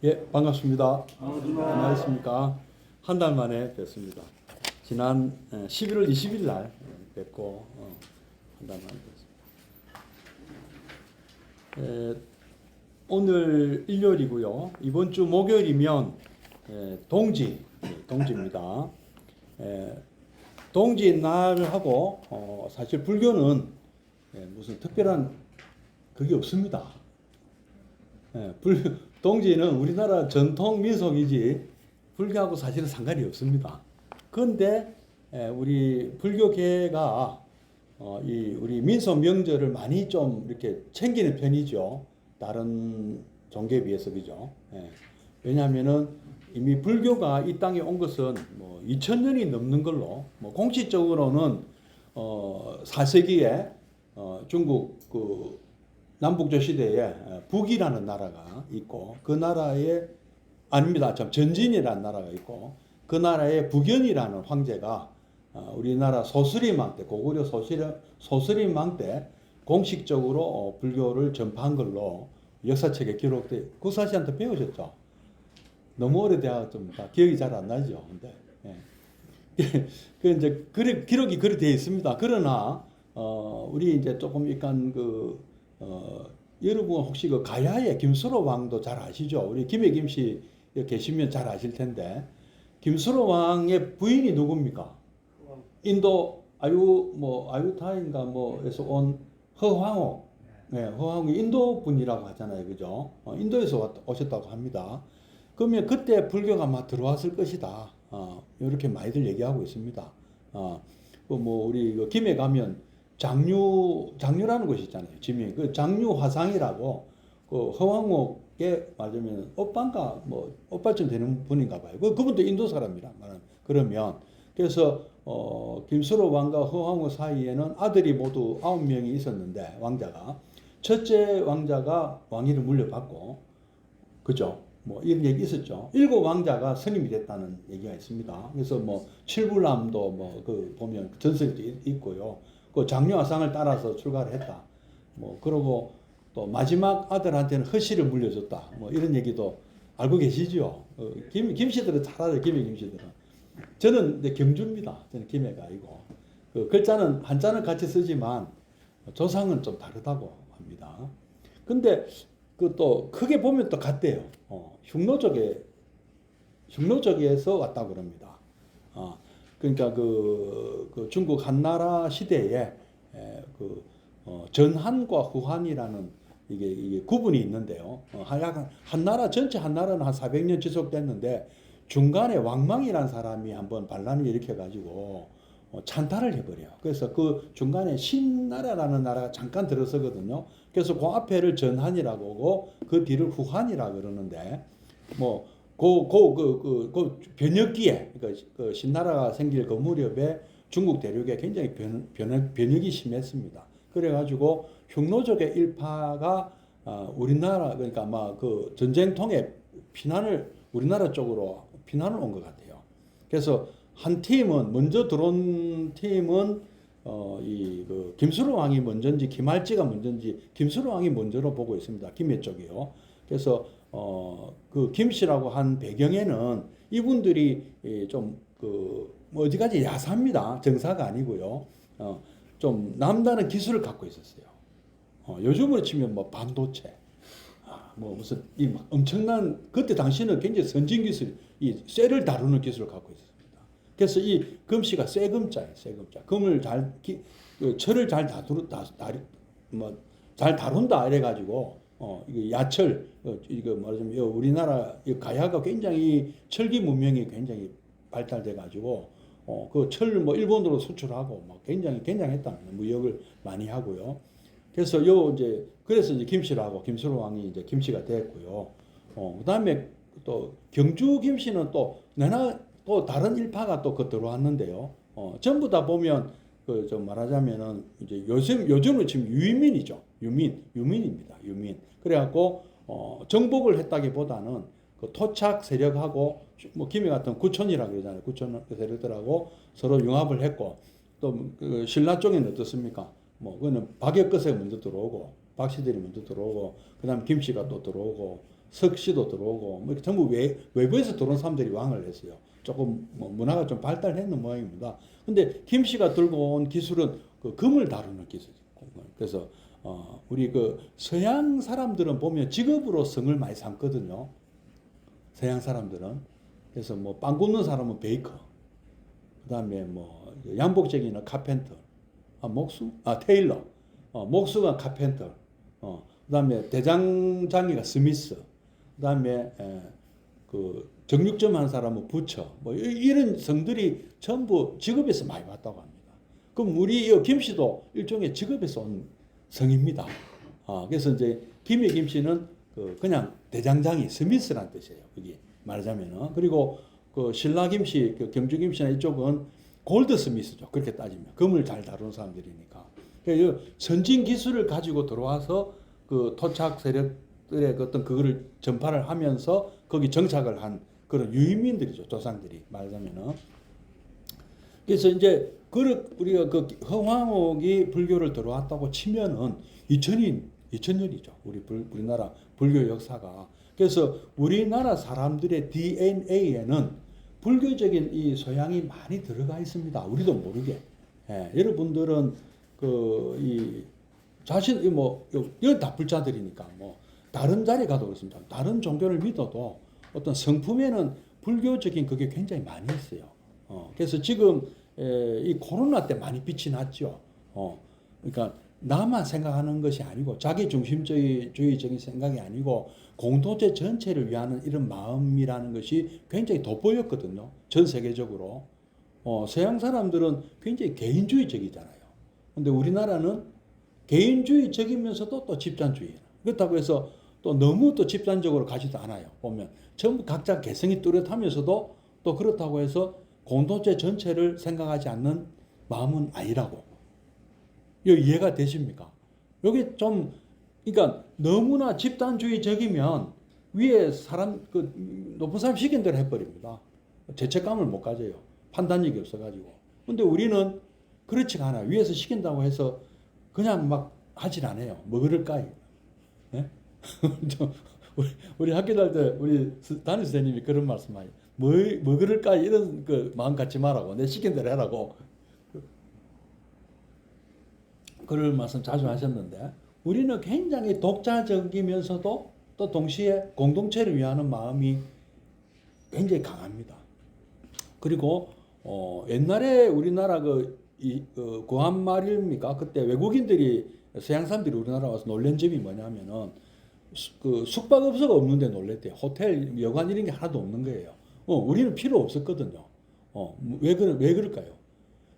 예, 반갑습니다. 안녕하십니까. 한 달 만에 뵙습니다. 지난 11월 20일 날 뵙고 한 달 만에 뵙습니다. 오늘 일요일이고요. 이번 주 목요일이면 동지입니다. 동지 날하고 사실 불교는 무슨 특별한 그게 없습니다. 동지는 우리나라 전통 민속이지 불교하고 사실은 상관이 없습니다. 그런데 우리 불교계가 우리 민속 명절을 많이 좀 이렇게 챙기는 편이죠. 다른 종교에 비해서 그죠. 왜냐하면은 이미 불교가 이 땅에 온 것은 뭐 2000년이 넘는 걸로 뭐 공식적으로는 4세기에 중국 그 남북조 시대에 북이라는 나라가 있고 그 나라에 아닙니다. 참 전진이라는 나라가 있고 그 나라에 북연이라는 황제가 우리나라 소스리망 때 고구려 소스리망 때 공식적으로 불교를 전파한 걸로 역사책에 기록돼. 국사 씨한테 배우셨죠? 너무 오래돼서 좀 기억이 잘 안 나죠. 근데 그 이제 기록이 그렇게 되어 있습니다. 그러나 우리 이제 조금 약간 여러분 혹시 그 가야의 김수로 왕도 잘 아시죠? 우리 김해 김씨 계시면 잘 아실 텐데 김수로 왕의 부인이 누굽니까? 인도 아유타인가 뭐에서 온 허황옥. 네, 허황옥이 인도 분이라고 하잖아요, 그죠? 인도에서 오셨다고 합니다. 그러면 그때 불교가 막 들어왔을 것이다. 이렇게 많이들 얘기하고 있습니다. 우리 김해 가면 장류라는 곳이 있잖아요. 지명. 그 장류 화상이라고 그 허황옥에 맞으면 오빠인가 뭐 오빠쯤 되는 분인가 봐요. 그분도 인도 사람이란 말은. 그러면 그래서 김수로 왕과 허황옥 사이에는 아들이 모두 9명이 있었는데 왕자가 첫째 왕자가 왕위를 물려받고 그죠? 뭐 이런 얘기 있었죠. 7왕자가 스님이 됐다는 얘기가 있습니다. 그래서 뭐 칠불남도 뭐 그 보면 전설도 있고요. 그 장려화상을 따라서 출가를 했다. 뭐 그러고 또 마지막 아들한테는 허씨를 물려줬다. 뭐 이런 얘기도 알고 계시죠? 김씨들은 잘 알아요. 김해 김씨들은. 저는 이제 경주입니다. 저는 김해가 아니고 그 글자는 한자는 같이 쓰지만 조상은 좀 다르다고 합니다. 근데 그 또 크게 보면 또 같대요. 흉노 쪽에서 왔다 그럽니다. 그러니까 그 중국 한나라 시대에 전한과 후한이라는 이게 구분이 있는데요. 한나라 전체 한나라는 한 400년 지속됐는데 중간에 왕망이라는 사람이 한번 반란을 일으켜 가지고 찬탈을 해버려요. 그래서 그 중간에 신나라라는 나라가 잠깐 들어서거든요. 그래서 그 앞에를 전한이라고 하고 그 뒤를 후한이라고 그러는데 그 변혁기에 그 신나라가 생길 그 무렵에 중국 대륙에 굉장히 변혁이 심했습니다. 그래가지고 흉노족의 일파가 우리나라 그러니까 아마 그 전쟁 통에 우리나라 쪽으로 피난을 온 것 같아요. 그래서 한 팀은 먼저 들어온 팀은 그 김수로 왕이 먼저인지 김할지가 먼저인지 김수로 왕이 먼저로 보고 있습니다. 김해 쪽이요. 그래서 그 김씨라고 한 배경에는 이분들이 뭐 어디까지 야사입니다. 정사가 아니고요. 좀 남다른 기술을 갖고 있었어요. 요즘으로 치면 뭐 반도체, 뭐 무슨 엄청난 그때 당시는 굉장히 선진 기술, 이 쇠를 다루는 기술을 갖고 있었습니다. 그래서 이 금씨가 쇠금자예요, 쇠금자. 금을 철을 잘 잘 다룬다 이래가지고 이거 야철 이거 말하자면 우리나라 가야가 굉장히 철기 문명이 굉장히 발달돼 가지고 그 철 뭐 일본으로 수출하고 막 굉장했다는 무역을 많이 하고요. 그래서 그래서 이제 김씨라고 김수로 왕이 이제 김씨가 됐고요. 그다음에 또 경주 김씨는 또 다른 일파가 또 들어왔는데요. 전부 다 보면 좀 말하자면은 이제 요즘은 지금 유민이죠. 유민입니다. 유민. 그래갖고 정복을 했다기보다는 그 토착 세력하고 뭐 김해 같은 구촌이라고 그러잖아요. 구촌 세력들하고 서로 융합을 했고 또그 신라 쪽에는 어떻습니까? 뭐 그거는 박역거세가 먼저 들어오고 박씨들이 먼저 들어오고 그다음 김씨가 또 들어오고 석씨도 들어오고 뭐 이렇게 전부 외부에서 들어온 사람들이 왕을 했어요. 조금 뭐 문화가 좀 발달했는 모양입니다. 근데 김씨가 들고 온 기술은 그 금을 다루는 기술이고, 그래서 우리 그 서양 사람들은 보면 직업으로 성을 많이 삼거든요. 서양 사람들은. 그래서 뭐 빵 굽는 사람은 베이커, 그다음에 뭐 양복쟁이는 카펜터, 테일러, 목수가 카펜터, 그다음에 대장장이가 스미스, 그다음에 그 정육점 한 사람은 부처, 뭐 이런 성들이 전부 직업에서 많이 왔다고 합니다. 그럼 우리 김씨도 일종의 직업에서 온 성입니다. 그래서 이제 김의 김씨는 그냥 대장장이 스미스란 뜻이에요. 그게 말하자면은. 그리고 그 신라 김씨, 그 경주 김씨나 이쪽은 골드 스미스죠. 그렇게 따지면 금을 잘 다루는 사람들이니까. 그러니까 선진 기술을 가지고 들어와서 그 토착 세력들의 어떤 그거를 전파를 하면서 거기 정착을 한 그런 유인민들이죠. 조상들이 말하자면은. 그래서 이제 우리가 그 허황옥이 불교를 들어왔다고 치면은 2000년이죠. 우리나라 불교 역사가. 그래서 우리나라 사람들의 DNA에는 불교적인 이 소양이 많이 들어가 있습니다. 우리도 모르게. 여러분들은 여기 다 불자들이니까 뭐 다른 자리 가도 그렇습니다. 다른 종교를 믿어도 어떤 성품에는 불교적인 그게 굉장히 많이 있어요. 그래서 지금 이 코로나 때 많이 빛이 났죠. 그러니까 나만 생각하는 것이 아니고 자기 중심주의적인 생각이 아니고 공동체 전체를 위하는 이런 마음이라는 것이 굉장히 돋보였거든요. 전 세계적으로. 서양 사람들은 굉장히 개인주의적이잖아요. 근데 우리나라는 개인주의적이면서도 또 집단주의. 그렇다고 해서 또 너무 또 집단적으로 가지도 않아요. 보면 전부 각자 개성이 뚜렷하면서도 또 그렇다고 해서 공동체 전체를 생각하지 않는 마음은 아니라고. 이해가 되십니까? 여기 좀, 그러니까 너무나 집단주의적이면 위에 높은 사람 시킨 대로 해버립니다. 죄책감을 못 가져요. 판단력이 없어가지고. 근데 우리는 그렇지가 않아요. 위에서 시킨다고 해서 그냥 막 하질 않아요. 뭐 그럴까요? 네? 우리 학교 다닐 때 우리 담임 선생님이 그런 말씀하세요. 뭐 그럴까 이런 그 마음 갖지 말라고. 내 시킨 대로 해라고. 그런 말씀 자주 하셨는데 우리는 굉장히 독자적이면서도 또 동시에 공동체를 위하는 마음이 굉장히 강합니다. 그리고 옛날에 우리나라 고한 말입니까? 그때 외국인들이 서양 사람들이 우리나라 와서 놀란 점이 뭐냐면은 그 숙박업소가 없는데 놀랬대요. 호텔, 여관 이런 게 하나도 없는 거예요. 우리는 필요 없었거든요. 왜 그럴까요?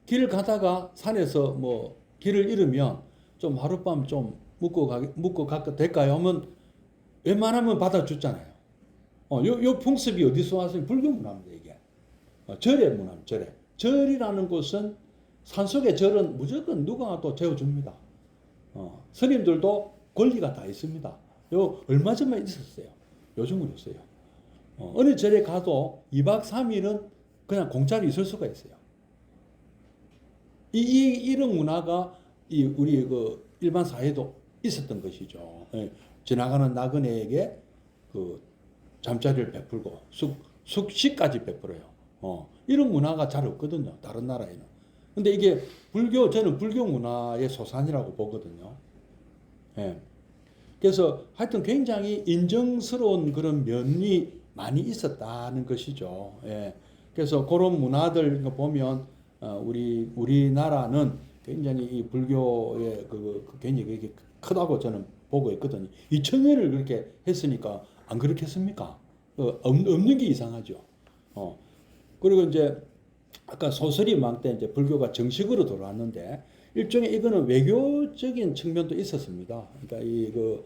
길을 가다가 산에서 뭐 길을 잃으면 좀 하룻밤 좀 묵고 가도 될까요? 하면 웬만하면 받아줬잖아요. 요 풍습이 어디서 왔어요? 불교 문화입니다, 이게. 절의 문화입니다, 절의. 절이라는 것은 산속의 절은 무조건 누가 또 재워줍니다. 스님들도 권리가 다 있습니다. 얼마 전만 있었어요. 요즘은 없어요. 어느 절에 가도 2박 3일은 그냥 공짜로 있을 수가 있어요. 이런 문화가 우리 그 일반 사회도 있었던 것이죠. 지나가는 나그네에게 그 잠자리를 베풀고 숙식까지 베풀어요. 이런 문화가 잘 없거든요. 다른 나라에는. 근데 이게 저는 불교 문화의 소산이라고 보거든요. 그래서 하여튼 굉장히 인정스러운 그런 면이 많이 있었다는 것이죠. 그래서 그런 문화들 보면 우리나라는 굉장히 이 불교의 굉장히 그게 크다고 저는 보고 있거든요. 2000년을 그렇게 했으니까 안 그렇겠습니까? 없는 게 이상하죠. 그리고 이제 아까 소설이망 때 이제 불교가 정식으로 들어왔는데 일종의 이거는 외교적인 측면도 있었습니다. 그러니까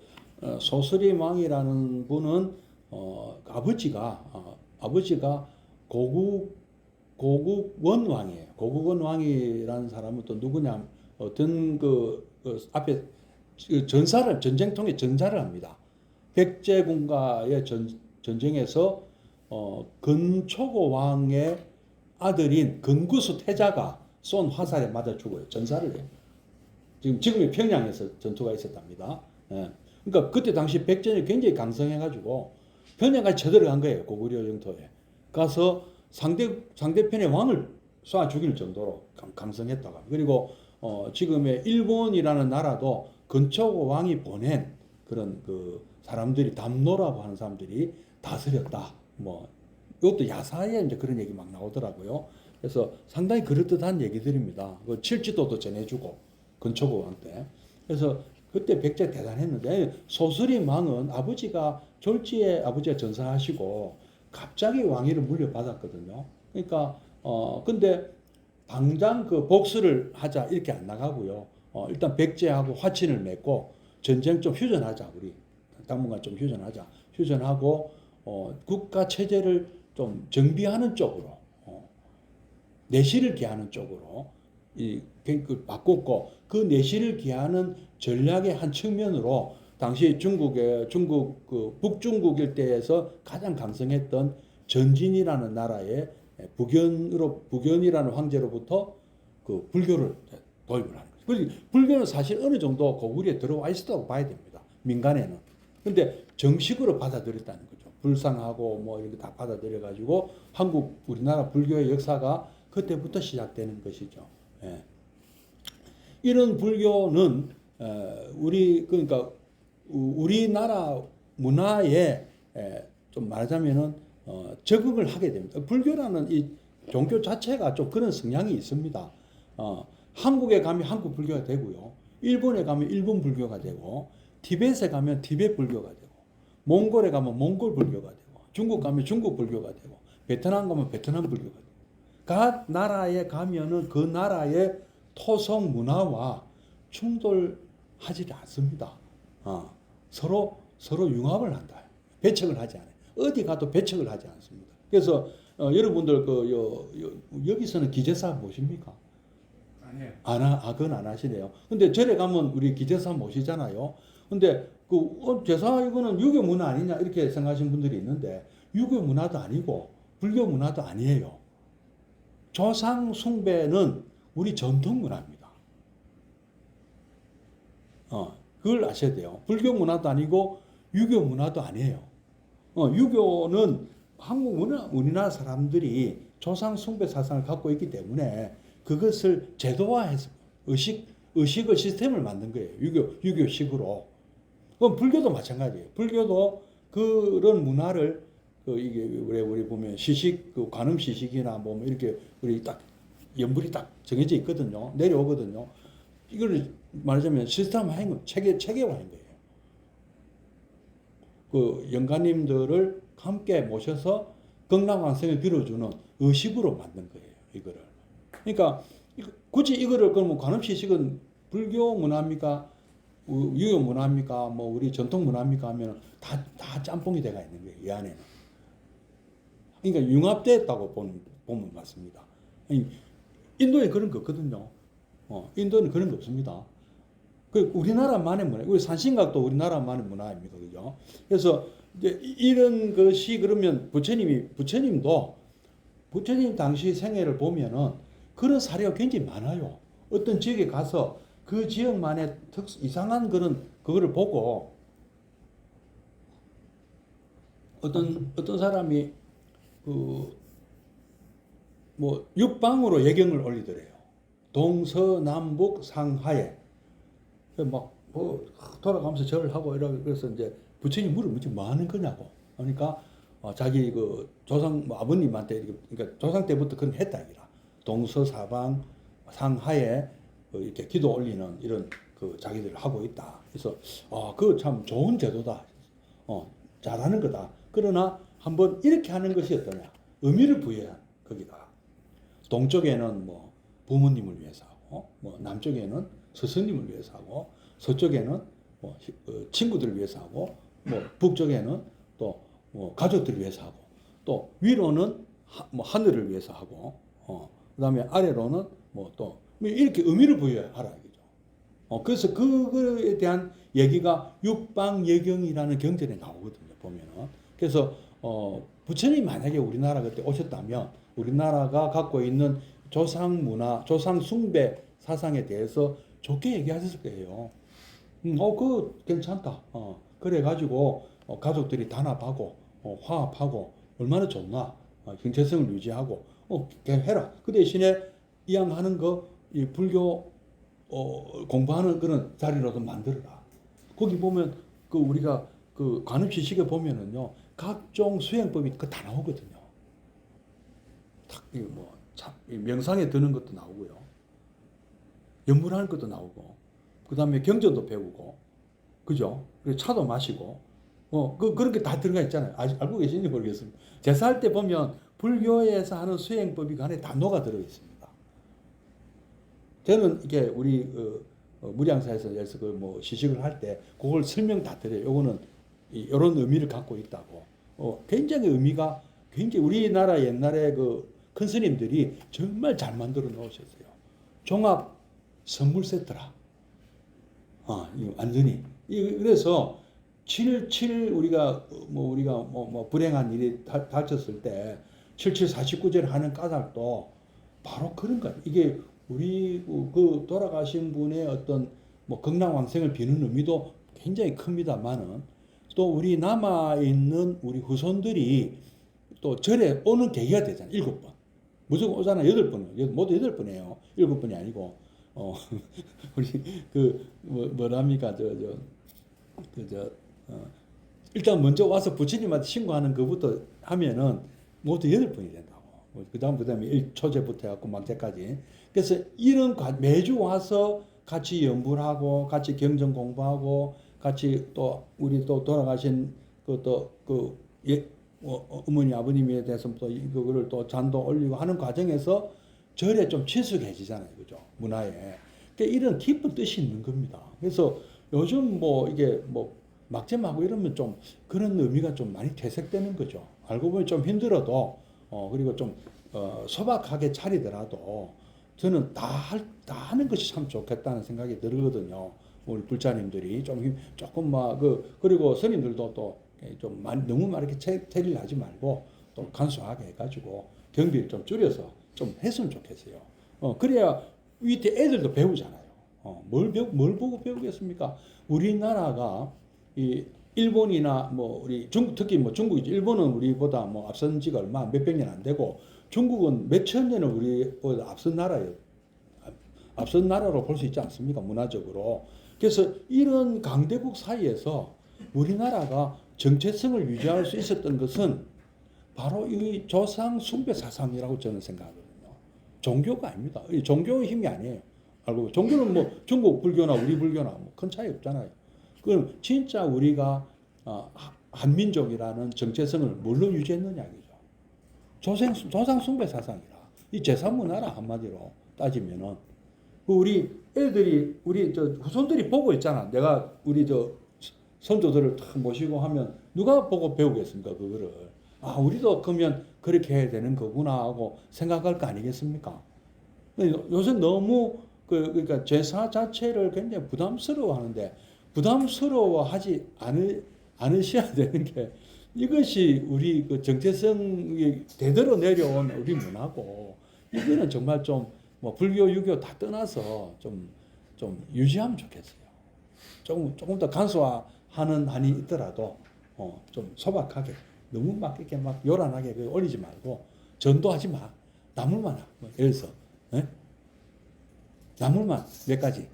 소설이망이라는 분은 아버지가 고국원 왕이에요. 고국원 왕이라는 사람은 또 누구냐? 어떤 앞에 전쟁통에 전사를 합니다. 백제군과의 전쟁에서 건초고 왕의 아들인 건구수 태자가 쏜 화살에 맞아 죽어요. 전사를 해요. 지금의 평양에서 전투가 있었답니다. 그러니까 그때 당시 백제는 굉장히 강성해가지고 변해가 쳐들어간 거예요. 고구려 영토에. 가서 상대편의 왕을 쏴 죽일 정도로 강성했다고. 그리고 지금의 일본이라는 나라도 근초고 왕이 보낸 그런 그 사람들이 담노라고 하는 사람들이 다스렸다. 뭐 이것도 야사에 이제 그런 얘기 막 나오더라고요. 그래서 상당히 그럴듯한 얘기들입니다. 그 칠지도도 전해주고 근초고 왕 때. 그래서 그때 백제 대단했는데 소수림 왕은 졸지에 아버지가 전사하시고 갑자기 왕위를 물려받았거든요. 그러니까 근데 당장 그 복수를 하자 이렇게 안 나가고요. 일단 백제하고 화친을 맺고 전쟁 좀 휴전하자 우리 당분간 좀 휴전하고 국가 체제를 좀 정비하는 쪽으로 내실을 기하는 쪽으로 바꿨고 그 내실을 기하는 전략의 한 측면으로 당시 중국 그 북중국 일대에서 가장 강성했던 전진이라는 나라의 북연이라는 황제로부터 그 불교를 도입을 하는 거죠. 그리고 불교는 사실 어느 정도 고구려에 들어와 있었다고 봐야 됩니다. 민간에는. 근데 정식으로 받아들였다는 거죠. 불상하고 뭐 이렇게 다 받아들여 가지고 우리나라 불교의 역사가 그때부터 시작되는 것이죠. 예. 이런 불교는 그러니까 우리나라 문화에 좀 말하자면은 적응을 하게 됩니다. 불교라는 이 종교 자체가 좀 그런 성향이 있습니다. 한국에 가면 한국 불교가 되고요. 일본에 가면 일본 불교가 되고, 티벳에 가면 티벳 불교가 되고, 몽골에 가면 몽골 불교가 되고, 중국 가면 중국 불교가 되고, 베트남 가면 베트남 불교가 되고. 각 나라에 가면은 그 나라의 토속 문화와 충돌하지 않습니다. 서로 융합을 한다. 배척을 하지 않아요. 어디 가도 배척을 하지 않습니다. 그래서 여러분들 여기서는 기제사 모십니까? 아니에요. 그건 안 하시네요. 근데 절에 가면 우리 기제사 모시잖아요. 근데 제사 이거는 유교 문화 아니냐 이렇게 생각하시는 분들이 있는데 유교 문화도 아니고 불교 문화도 아니에요. 조상 숭배는 우리 전통 문화입니다. 그걸 아셔야 돼요. 불교 문화도 아니고 유교 문화도 아니에요. 유교는 우리나라 사람들이 조상 숭배 사상을 갖고 있기 때문에 그것을 제도화해서 의식을 시스템을 만든 거예요. 유교식으로. 그럼 불교도 마찬가지예요. 불교도 그런 문화를 이게 우리 보면 시식 관음 시식이나 뭐 이렇게 우리 딱 연불이 딱 정해져 있거든요. 내려오거든요. 이걸 말하자면 시스템화한 거, 체계화한 거예요. 그 영가님들을 함께 모셔서 건강왕성을 빌어주는 의식으로 만든 거예요. 이거를. 그러니까 굳이 이거를 그러면 관음시식은 불교 문화입니까? 유교 문화입니까? 뭐 우리 전통 문화입니까? 하면 다 짬뽕이 돼가 있는 거예요. 이 안에는. 그러니까 융합됐다고 보면 맞습니다. 인도에 그런 거 없거든요. 인도는 그런 거 없습니다. 그 우리나라만의 문화, 우리 산신각도 우리나라만의 문화입니다. 그죠? 그래서 이제 이런 것이 그러면 부처님도 부처님 당시 생애를 보면은 그런 사례가 굉장히 많아요. 어떤 지역에 가서 그 지역만의 이상한 그거를 보고 어떤 사람이 뭐 육방으로 예경을 올리더래요. 동서남북 상하에 돌아가면서 절을 하고 그래서 이제 부처님 물어보지 뭐 하는 거냐고. 그러니까 자기 그 조상 아버님한테 그러니까 조상 때부터 그런 했다 이라. 동서사방 상하에 이렇게 기도 올리는 이런 자기들 하고 있다. 그래서 그거 참 좋은 제도다. 잘하는 거다. 그러나 한번 이렇게 하는 것이 어떠냐? 의미를 부여한 거기다. 동쪽에는 뭐 부모님을 위해서 하고, 뭐 남쪽에는 스승님을 위해서 하고, 서쪽에는 뭐 친구들을 위해서 하고, 뭐 북쪽에는 또 뭐 가족들을 위해서 하고, 또 위로는 뭐 하늘을 위해서 하고, 그다음에 아래로는 뭐 또 이렇게 의미를 부여하라 이거죠. 그래서 그거에 대한 얘기가 육방예경이라는 경전에 나오거든요. 보면은. 그래서 부처님 만약에 우리나라 그때 오셨다면 우리나라가 갖고 있는 조상 문화, 조상 숭배 사상에 대해서 좋게 얘기하셨을 거예요. 그거 괜찮다. 그래가지고 가족들이 단합하고 화합하고 얼마나 좋나. 형제성을 유지하고 그냥 해라. 그 대신에 이왕하는 거 이 불교 공부하는 그런 자리로도 만들어라. 거기 보면 그 우리가 그 관음시식에 보면은요 각종 수행법이 그 다 나오거든요. 이 명상에 드는 것도 나오고요. 연물하는 것도 나오고, 그 다음에 경전도 배우고, 그죠? 그리고 차도 마시고, 그런 게 다 들어가 있잖아요. 아직 알고 계신지 모르겠습니다. 제사할 때 보면 불교에서 하는 수행법이 그 안에 다 녹아 들어 있습니다. 저는 이게 우리 무량사에서 그 시식을 할 때 그걸 설명 다 드려요. 요거는 이런 의미를 갖고 있다고. 굉장히 의미가 굉장히 우리나라 옛날에 그 큰 스님들이 정말 잘 만들어 놓으셨어요. 종합 선물 세트라. 이거 완전히. 그래서 77 우리가 불행한 일이 닥쳤을 때 7749제를 하는 까닭도 바로 그런 거예요. 이게 우리 그 돌아가신 분의 어떤 극락왕생을 비는 의미도 굉장히 큽니다만은 또 우리 남아 있는 우리 후손들이 또 절에 오는 계기가 되잖아요. 7번. 무조건 오잖아요. 8번. 모두 8번이에요. 7번이 아니고. 우리 뭐랍니까? 일단 먼저 와서 부처님한테 신고하는 것부터 하면은 모두 8번이 된다고. 그다음에 1초제부터 해갖고 막제까지. 그래서 이런 매주 와서 같이 연불 하고 같이 경전 공부하고 같이 또 우리 또 돌아가신 어머니 아버님에 대해서 또 이거를 또 잔도 올리고 하는 과정에서 절에 좀 친숙해지잖아요. 그죠? 문화에. 그러니까 이런 깊은 뜻이 있는 겁니다. 그래서 요즘 이게 막점하고 이러면 좀 그런 의미가 좀 많이 퇴색되는 거죠. 알고 보면 좀 힘들어도 그리고 좀 소박하게 차리더라도 저는 다 하는 것이 참 좋겠다는 생각이 들거든요. 우리 불자님들이 조금 그리고 스님들도 또 좀 너무 이렇게 테리를 하지 말고 또 간소하게 해가지고 경비를 좀 줄여서 좀 했으면 좋겠어요. 그래야 밑에 애들도 배우잖아요. 뭘 보고 배우겠습니까? 우리나라가 이 일본이나 우리 중국 특히 중국이죠. 일본은 우리보다 앞선 지가 얼마 몇백 년 안 되고 중국은 몇천 년을 우리보다 앞선 나라예요. 앞선 나라로 볼 수 있지 않습니까? 문화적으로. 그래서 이런 강대국 사이에서 우리나라가 정체성을 유지할 수 있었던 것은 바로 이 조상 숭배 사상이라고 저는 생각하거든요. 종교가 아닙니다. 종교의 힘이 아니에요. 알고 종교는 중국 불교나 우리 불교나 큰 차이 없잖아요. 그럼 진짜 우리가 한민족이라는 정체성을 뭘로 유지했느냐 이죠. 조상 숭배 사상이라. 이 제사 문화라 한마디로 따지면은 우리 애들이 우리 후손들이 보고 있잖아. 내가 우리 선조들을 탁 모시고 하면 누가 보고 배우겠습니까? 그거를. 우리도 그러면 그렇게 해야 되는 거구나 하고 생각할 거 아니겠습니까? 요새 너무 그러니까 제사 자체를 굉장히 부담스러워하는데 부담스러워하지 않으셔야 되는 게 이것이 우리 그 정체성이 대대로 내려온 우리 문화고 이거는 정말 좀 불교, 유교 다 떠나서 좀 유지하면 좋겠어요. 조금 더 간소화하는 한이 있더라도 좀 소박하게 너무 이렇게 요란하게 올리지 말고 전도하지 마. 나물만 예를 들어서 나물만 몇 가지.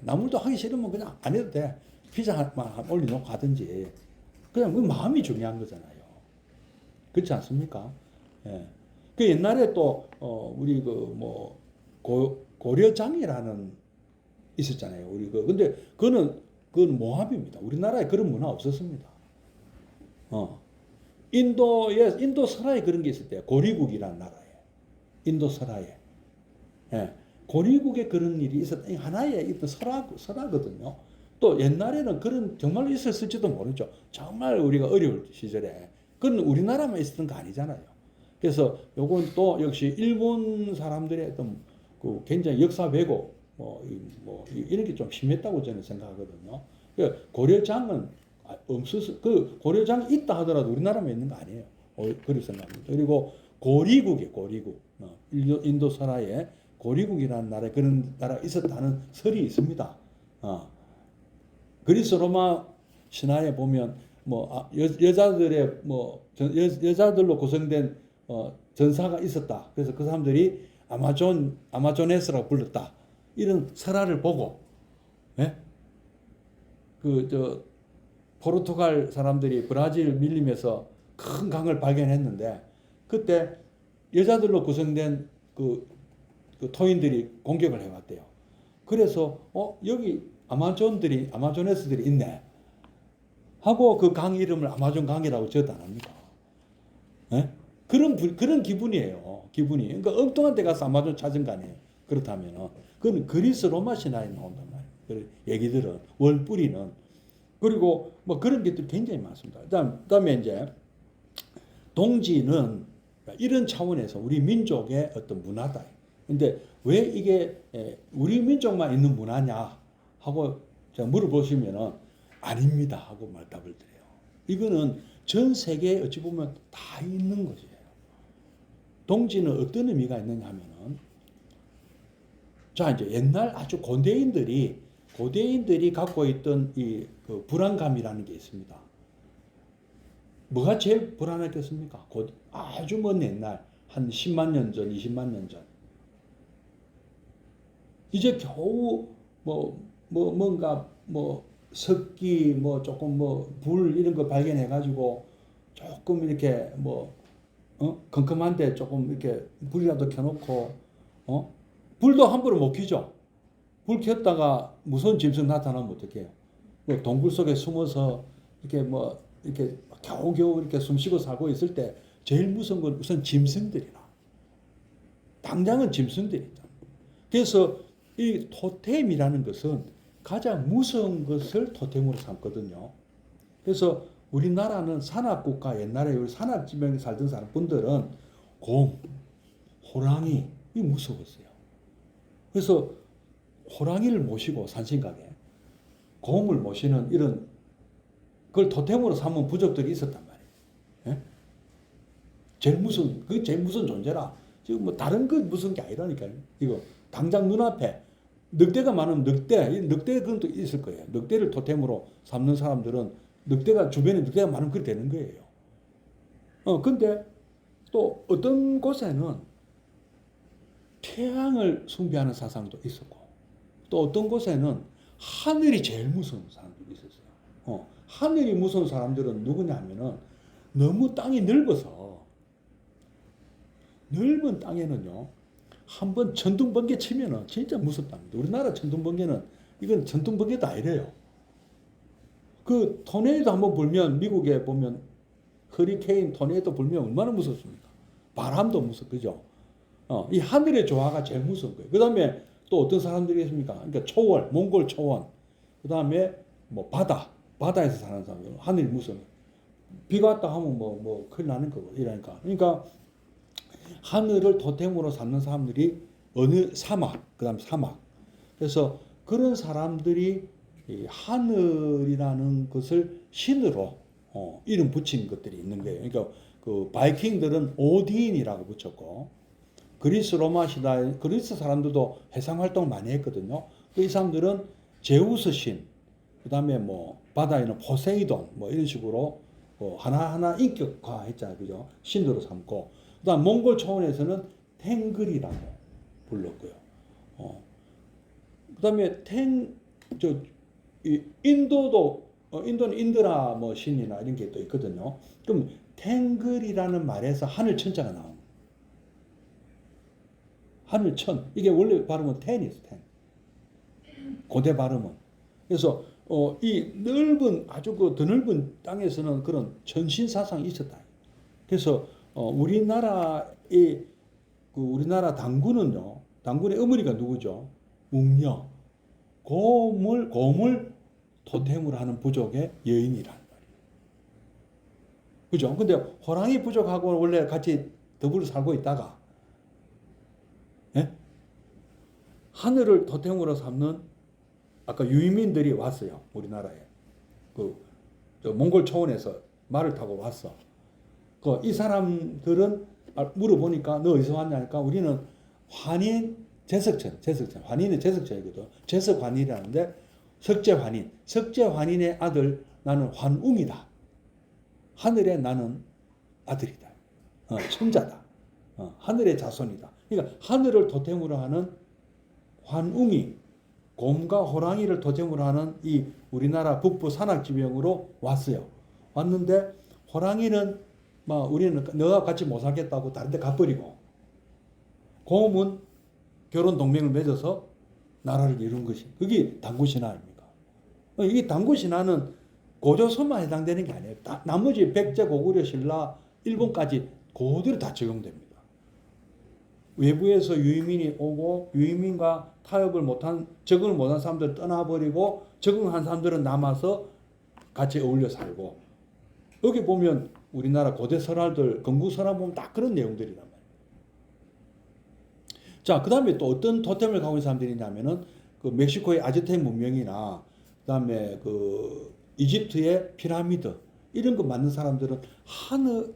나물도 하기 싫으면 그냥 안 해도 돼. 피자만 올려놓고 가든지. 그냥 그 마음이 중요한 거잖아요. 그렇지 않습니까? 그 옛날에 또 우리 고려장이라는 있었잖아요. 우리 근데 그건 모함입니다. 우리나라에 그런 문화 없었습니다. 인도 설화에 그런 게 있을 때 고리국이라는 나라에 인도 설화에 고리국에 그런 일이 있었다. 하나의 어떤 설화거든요. 또 옛날에는 그런 정말로 있었을지도 모르죠. 정말 우리가 어려울 시절에 그건 우리나라만 있었던 거 아니잖아요. 그래서 요건 또 역시 일본 사람들의 어떤 그 굉장히 역사 왜곡 이런 게 좀 심했다고 저는 생각하거든요. 고려장은 없어서 그 고려장이 있다 하더라도 우리나라만 있는 거 아니에요. 그렇게 생각합니다. 그리고 고리국 인도 설화에 고리국이라는 나라에 그런 나라가 있었다는 설이 있습니다. 그리스 로마 신화에 보면 뭐 여자들의 뭐 여자들로 구성된 전사가 있었다. 그래서 그 사람들이 아마존에스라고 불렀다. 이런 설화를 보고, 예? 포르투갈 사람들이 브라질 밀림에서 큰 강을 발견했는데 그때 여자들로 구성된 그 토인들이 공격을 해왔대요. 그래서 여기 아마존에스들이 있네 하고 그 강 이름을 아마존 강이라고 지었다 안 합니까? 예? 그런 기분이에요. 기분이. 그러니까 엉뚱한 데 가서 아마존 찾은 거 아니에요. 그렇다면 그건 그리스 로마 신화에 나온단 말이에요. 그 얘기들은 원뿌리는. 그리고 뭐 그런 것들 굉장히 많습니다. 그다음에 이제 동지는 이런 차원에서 우리 민족의 어떤 문화다. 근데 왜 이게 우리 민족만 있는 문화냐 하고 제가 물어보시면은 아닙니다 하고 말답을 드려요. 이거는 전 세계에 어찌 보면 다 있는 것이에요. 동지는 어떤 의미가 있느냐 하면은 자 이제 옛날 아주 고대인들이 갖고 있던 그 불안감이라는 게 있습니다. 뭐가 제일 불안했겠습니까? 아주 먼 옛날 한 10만 년 전, 20만 년 전. 이제 겨우 뭔가 석기 조금 불 이런 거 발견해 가지고 조금 이렇게 컴컴한데 조금 이렇게 불이라도 켜놓고 불도 함부로 못 켜죠. 불 켰다가 무서운 짐승 나타나면 어떡해요? 동굴 속에 숨어서 이렇게 이렇게 겨우겨우 이렇게 숨쉬고 살고 있을 때 제일 무서운 건 우선 짐승들이라. 당장은 짐승들이다. 그래서 이 토템이라는 것은 가장 무서운 것을 토템으로 삼거든요. 그래서 우리나라는 산악국가, 옛날에 우리 산악지방에 살던 사람분들은 곰, 호랑이 이 무서웠어요. 그래서 호랑이를 모시고 산신각에 곰을 모시는 이런 그걸 토템으로 삼은 부족들이 있었단 말이에요. 예? 제일 무슨 존재라. 지금 다른 거 무슨 게 아니라니까요. 이거 당장 눈앞에 늑대가 많으면 늑대 그건 또 있을 거예요. 늑대를 토템으로 삼는 사람들은 주변에 늑대가 많으면 그렇게 되는 거예요. 근데 또 어떤 곳에는 태양을 숭배하는 사상도 있었고, 또 어떤 곳에는 하늘이 제일 무서운 사람들이 있었어요. 하늘이 무서운 사람들은 누구냐면은 너무 땅이 넓어서 넓은 땅에는요 한번 천둥번개 치면은 진짜 무섭답니다. 우리나라 천둥번개는 이건 천둥번개도 아니래요. 그 토네이도 한번 불면 미국에 보면 허리케인 토네이도 불면 얼마나 무섭습니까? 바람도 무섭죠. 이 하늘의 조화가 제일 무서운 거예요. 그 다음에 또 어떤 사람들이 있습니까? 그러니까 초월, 몽골 초원. 그 다음에 바다에서 사는 사람들, 하늘이 무서워. 비가 왔다 하면 큰일 나는 거고, 이러니까. 그러니까 하늘을 토템으로 삼는 사람들이 그 다음 사막. 그래서 그런 사람들이 이 하늘이라는 것을 신으로 이름 붙인 것들이 있는 거예요. 그러니까 그 바이킹들은 오딘이라고 붙였고, 그리스 로마 시대 그리스 사람들도 해상 활동을 많이 했거든요. 이 사람들은 제우스 신, 그 다음에 바다에는 포세이돈 이런 식으로 하나하나 인격화했잖아요, 그죠? 신으로 삼고, 그다음 몽골 초원에서는 탱글이라고 불렀고요. 그다음에 인도는 인드라 신이나 이런 게 또 있거든요. 그럼 탱글이라는 말에서 하늘 천자가 나옵니다. 하늘천. 이게 원래 발음은 텐이죠, 텐. 고대 발음은. 그래서 이 아주 더 넓은 땅에서는 그런 천신 사상이 있었다. 그래서 우리나라 당군은요. 당군의 어머니가 누구죠? 웅녀. 곰을 토템으로 하는 부족의 여인이란 말이에요. 그죠? 근데 호랑이 부족하고 원래 같이 더불어 살고 있다가 예? 하늘을 토템으로 삼는 아까 유민들이 왔어요. 우리나라에. 몽골 초원에서 말을 타고 왔어. 이 사람들은 물어보니까 너 어디서 왔냐니까 우리는 환인 제석천. 환인은 제석천이거든. 제석환인이라는데 석재환인. 석재환인의 아들 나는 환웅이다. 하늘의 나는 아들이다. 천자다. 하늘의 자손이다. 그러니까 하늘을 토템으로 하는 환웅이 곰과 호랑이를 토템으로 하는 이 우리나라 북부 산악지명으로 왔어요. 왔는데 호랑이는 막 우리는 너와 같이 못 살겠다고 다른 데 가버리고 곰은 결혼 동맹을 맺어서 나라를 이룬 것이 그게 당구신화입니다. 이 당구신화는 고조선만 해당되는 게 아니에요. 나머지 백제, 고구려, 신라, 일본까지 그대로 다 적용됩니다. 외부에서 유의민이 오고 유의민과 타협을 못한 적응을 못한 사람들 떠나버리고 적응한 사람들은 남아서 같이 어울려 살고 여기 보면 우리나라 고대 설화들 건국 설화 보면 다 그런 내용들이란 말이에요. 자, 그 다음에 또 어떤 토템을 가고 있는 사람들이 있냐면은 그 멕시코의 아즈텍 문명이나 그 다음에 그 이집트의 피라미드 이런 거 만든 사람들은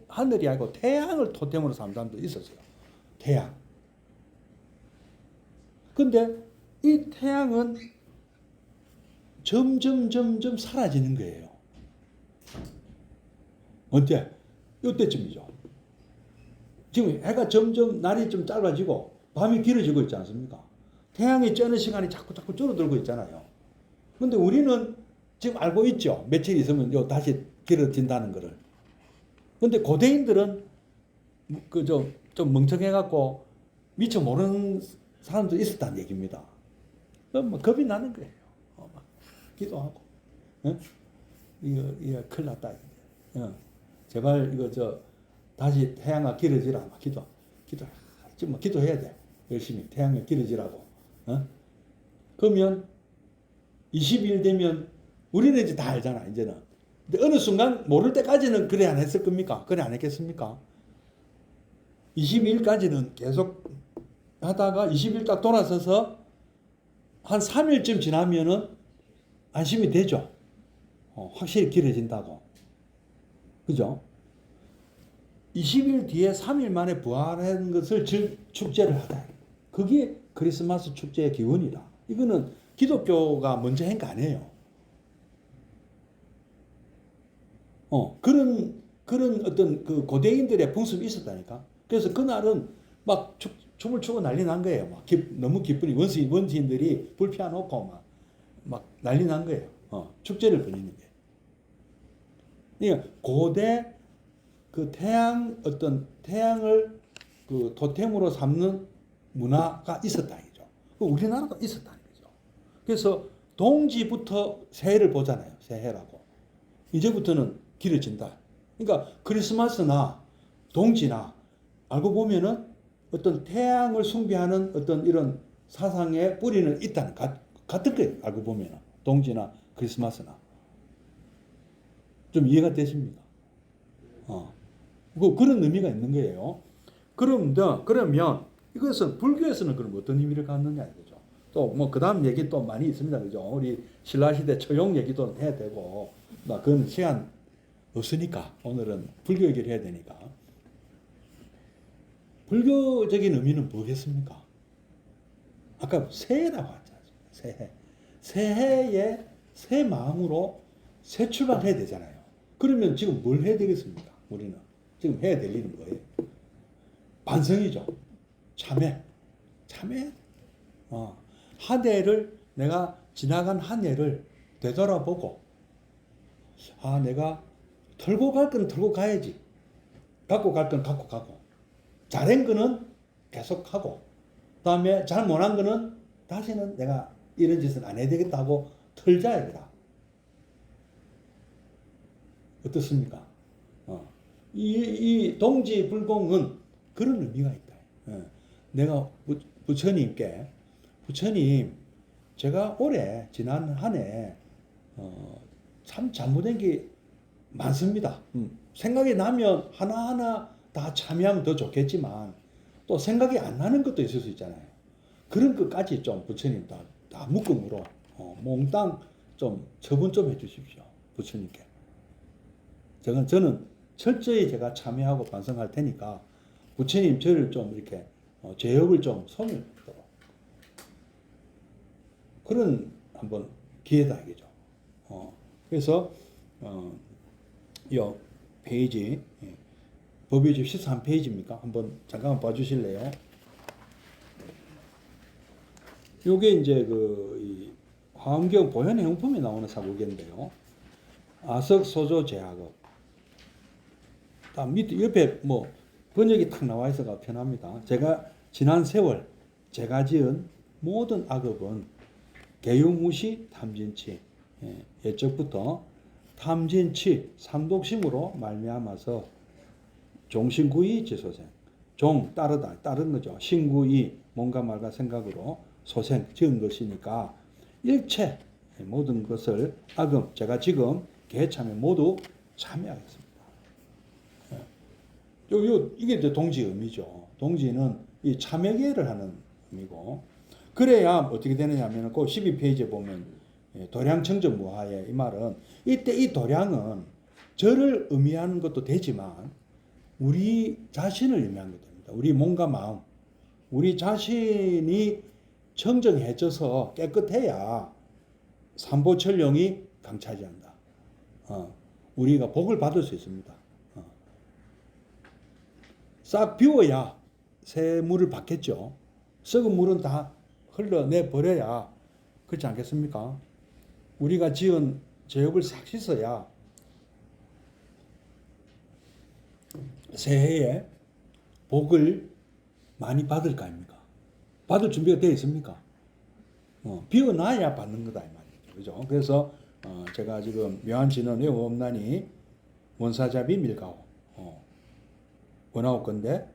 하늘이 아니고 태양을 토템으로 삼는 사람도 있었어요. 태양. 근데 이 태양은 점점 사라지는 거예요. 언제? 이때쯤이죠. 지금 해가 점점 날이 좀 짧아지고 밤이 길어지고 있지 않습니까? 태양이 쬐는 시간이 자꾸 줄어들고 있잖아요. 근데 우리는 지금 알고 있죠. 며칠 있으면 다시 길어진다는 거를. 근데 고대인들은 좀 멍청해갖고 미처 모르는 사람도 있었다는 얘기입니다. 뭐 겁이 나는 거예요. 막 기도하고, 이거 큰일 났다. 제발 다시 태양아 길어지라. 막 지금 기도해야 돼. 열심히 태양이 길어지라고. 그러면 20일 되면 우리는 이제 다 알잖아. 이제는. 근데 어느 순간 모를 때까지는 그래 안 했을 겁니까? 그래 안 했겠습니까? 22일까지는 계속 하다가 20일 딱 돌아서서 한 3일쯤 지나면은 안심이 되죠. 확실히 길어진다고. 그죠? 20일 뒤에 3일 만에 부활한 것을 축제를 하다. 그게 크리스마스 축제의 기원이다. 이거는 기독교가 먼저 한 거 아니에요. 그런 어떤 그 고대인들의 풍습이 있었다니까. 그래서 그날은 막 춤을 추고 난리 난 거예요. 막 너무 기쁘니 원시인들이 불 피워놓고 막 난리 난 거예요. 축제를 벌이는 게. 그러니까 고대 그 태양을 그 토템으로 삼는 문화가 있었다는 거죠. 우리나라도 있었다는 거죠. 그래서 동지부터 새해를 보잖아요. 새해라고. 이제부터는 길어진다. 그러니까 크리스마스나 동지나 알고 보면은 어떤 태양을 숭배하는 어떤 이런 사상의 뿌리는 있다는 같은 거예요. 알고 보면은 동지나 크리스마스나 좀 이해가 되십니까? 그런 의미가 있는 거예요. 그러면 이것은 불교에서는 그럼 어떤 의미를 갖느냐 이거죠. 또 뭐 그다음 얘기 또 많이 있습니다. 그죠? 우리 신라 시대 처용 얘기도 해야 되고, 그건 시간 없으니까 오늘은 불교 얘기를 해야 되니까. 불교적인 의미는 뭐겠습니까? 아까 새해라고 했잖아요. 새해에 새 마음으로 새 출발해야 되잖아요. 그러면 지금 뭘 해야 되겠습니까? 우리는 지금 해야 될 일은 뭐예요? 반성이죠. 참회. 한 해를 내가 지나간 한 해를 되돌아보고 내가 털고 갈 건 털고 가야지. 갖고 갈 건 갖고 가고 잘한 거는 계속하고 그다음에 잘 못한 거는 다시는 내가 이런 짓은 안 해야 되겠다고 털자 이거다. 어떻습니까? 이 동지불공은 그런 의미가 있다. 내가 부처님 제가 올해 지난 한 해 참 잘못된 게 많습니다. 생각이 나면 하나하나 다 참여하면 더 좋겠지만 또 생각이 안 나는 것도 있을 수 있잖아요. 그런 것까지 좀 부처님 다 묶음으로 몽땅 좀 처분 좀 해주십시오. 부처님께. 저는 철저히 제가 참여하고 반성할 테니까 부처님 저를 좀 이렇게 죄업을 좀 소멸하도록 그런 한번 기회다 이거죠. 그래서 이 페이지 법유집 13페이지입니까? 한번 잠깐 봐주실래요? 요게 이제 이 화엄경 보현행품에 나오는 사고계인데요. 아석 소조 제약업. 밑에 옆에 뭐 번역이 탁 나와 있어가 편합니다. 제가 지난 세월 제가 지은 모든 악업은 개용무시 탐진치 예적부터 탐진치 삼독심으로 말미암아서 종신구이 지소생 종 따르다 따른 거죠. 신구이 뭔가 말과 생각으로 소생 지은 것이니까 일체 모든 것을 악음 제가 지금 개참에 모두 참여하겠습니다. 이게 이제 동지 의미죠. 동지는 이 참여계를 하는 의미고 그래야 어떻게 되느냐면 그 12페이지에 보면 도량청정무하에 이 말은 이때 이 도량은 저를 의미하는 것도 되지만 우리 자신을 의미하는 것도 됩니다. 우리 몸과 마음 우리 자신이 청정해져서 깨끗해야 삼보철령이 강차지한다. 우리가 복을 받을 수 있습니다. 싹 비워야 새 물을 받겠죠. 썩은 물은 다 흘러내 버려야 그렇지 않겠습니까? 우리가 지은 죄업을 싹 씻어야 새해에 복을 많이 받을 거 아닙니까? 받을 준비가 되어 있습니까? 비워놔야 받는 거다 이 말이죠. 그죠? 그래서 제가 지금 묘한지는 외워없나니 원사자비 밀가오 원하옵 건데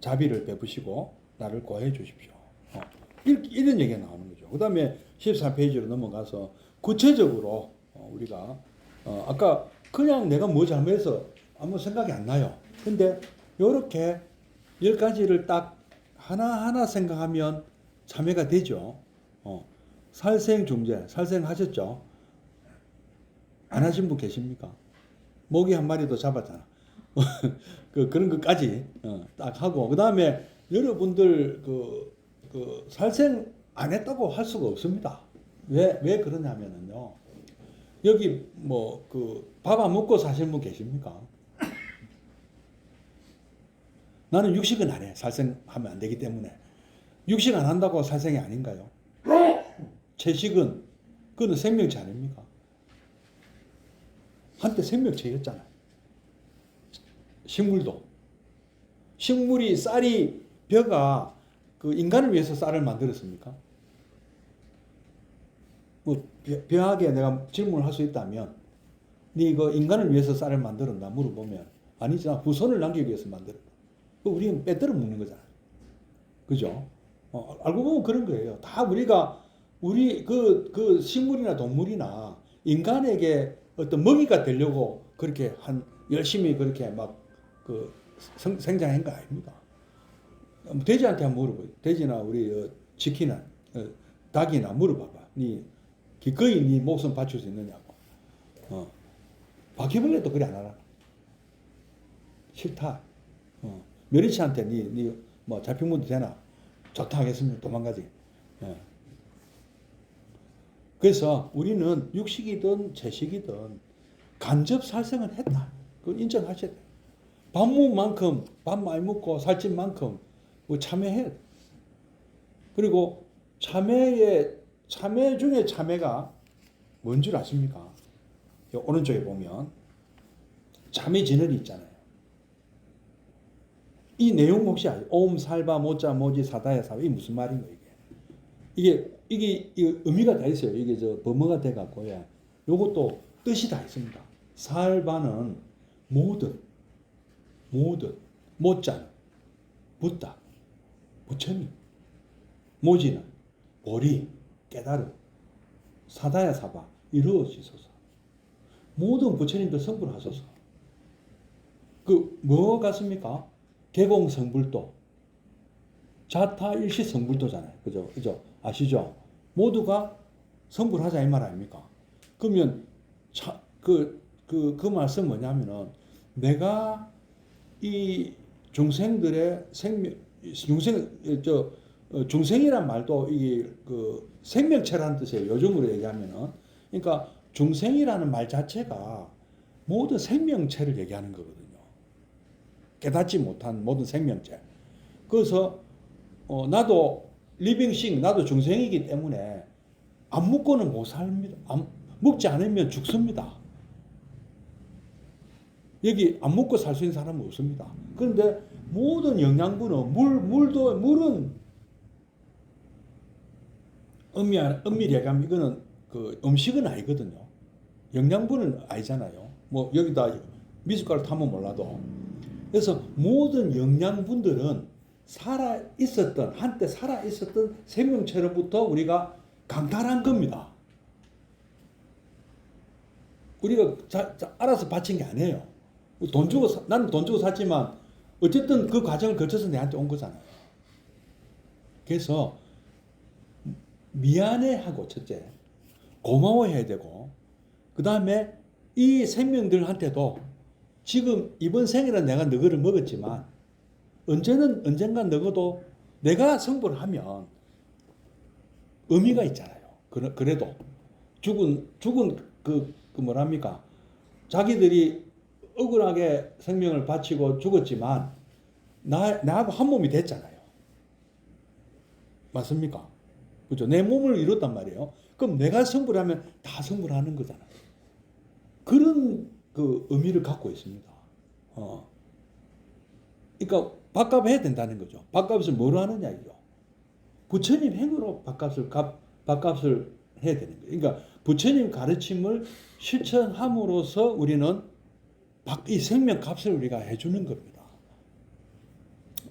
자비를 베푸시고 나를 고해 주십시오. 이런 얘기가 나오는 거죠. 그 다음에 14페이지로 넘어가서 구체적으로 우리가 아까 그냥 내가 뭐 잘못해서 아무 생각이 안 나요. 근데 이렇게 10가지를 딱 하나하나 생각하면 참여가 되죠. 살생중재, 살생하셨죠? 안 하신 분 계십니까? 모기 한 마리도 잡았잖아. 그런 것까지 딱 하고 그 다음에 여러분들 살생 안 했다고 할 수가 없습니다. 왜 그러냐면요. 여기 뭐 밥 안 먹고 사시는 분 계십니까? 나는 육식은 안 해. 살생하면 안 되기 때문에. 육식 안 한다고 살생이 아닌가요? 채식은 그거는 생명체 아닙니까? 한때 생명체였잖아요. 식물도. 식물이 쌀이 벼가 인간을 위해서 쌀을 만들었습니까? 뭐 벼하게 내가 질문을 할 수 있다면 네 이거 인간을 위해서 쌀을 만들었나 물어보면 아니잖아. 후손을 남기기 위해서 만들었다. 우리는 빼들어 먹는 거잖아요. 그죠? 알고 보면 그런 거예요. 다 우리 식물이나 동물이나 인간에게 어떤 먹이가 되려고 그렇게 열심히 그렇게 막 생장한 거 아닙니까? 돼지한테 한번 물어봐요. 돼지나 우리 치킨이나 닭이나 물어봐봐. 기꺼이 네 목숨 바칠 수 있느냐고. 바퀴벌레도 그래 안 하라. 싫다. 멸치한테 뭐 잡히면 되나? 좋다 하겠습니다. 도망가지. 그래서 우리는 육식이든 채식이든 간접 살생을 했다. 그걸 인정하셔야 돼요. 밥 먹은 만큼, 밥 많이 먹고 살찐 만큼 참여해야 돼. 그리고 참회 중에 참회가 뭔 줄 아십니까? 오른쪽에 보면 참회 진을이 있잖아요. 이 내용 혹시 아세요? 옴, 살바, 모자, 모지, 사다야, 사바. 이게 무슨 말인 거예요, 이게 의미가 다 있어요. 이게 범어가 돼갖고요. 요것도 뜻이 다 있습니다. 살바는 모든, 모자는 붓다, 부처님. 모지는 보리, 깨달음. 사다야, 사바. 이루어지소서. 모든 부처님들 성불하소서. 뭐 같습니까? 개공성불도. 자타일시 성불도잖아요. 그죠? 아시죠? 모두가 성불하자 이 말 아닙니까? 그러면 그 말씀 뭐냐면은 내가 이 중생들의 중생이란 말도 이게 생명체라는 뜻이에요. 요즘으로 얘기하면은 그러니까 중생이라는 말 자체가 모든 생명체를 얘기하는 거거든요. 깨닫지 못한 모든 생명체. 그래서 나도 리빙싱, 나도 중생이기 때문에 안 먹고는 못 삽니다. 먹지 않으면 죽습니다. 여기 안 먹고 살 수 있는 사람은 없습니다. 그런데 모든 영양분은 물은 엄밀히 얘기하면 이거는 그 음식은 아니거든요. 영양분은 아니잖아요. 뭐 여기다 미숫가루 타면 몰라도. 그래서 모든 영양분들은 한때 살아 있었던 생명체로부터 우리가 강탈한 겁니다. 우리가 알아서 바친 게 아니에요. 나는 돈 주고 샀지만 어쨌든 그 과정을 거쳐서 내한테 온 거잖아요. 그래서 미안해하고 첫째 고마워해야 되고 그 다음에 이 생명들한테도 지금 이번 생에는 내가 너희를 먹었지만 언젠가 너희도 내가 성불을 하면 의미가 있잖아요. 그래도 죽은 그 뭐랍니까? 자기들이 억울하게 생명을 바치고 죽었지만 나하고 한 몸이 됐잖아요. 맞습니까? 그죠? 내 몸을 이뤘단 말이에요. 그럼 내가 성불하면 다 성불하는 거잖아요. 그런 그 의미를 갖고 있습니다. 그러니까 밥값 해야 된다는 거죠. 밥값을 뭐로 하느냐 이죠. 부처님 행으로 밥값을 해야 되는 거예요. 그러니까 부처님 가르침을 실천함으로써 우리는 이 생명값을 우리가 해주는 겁니다.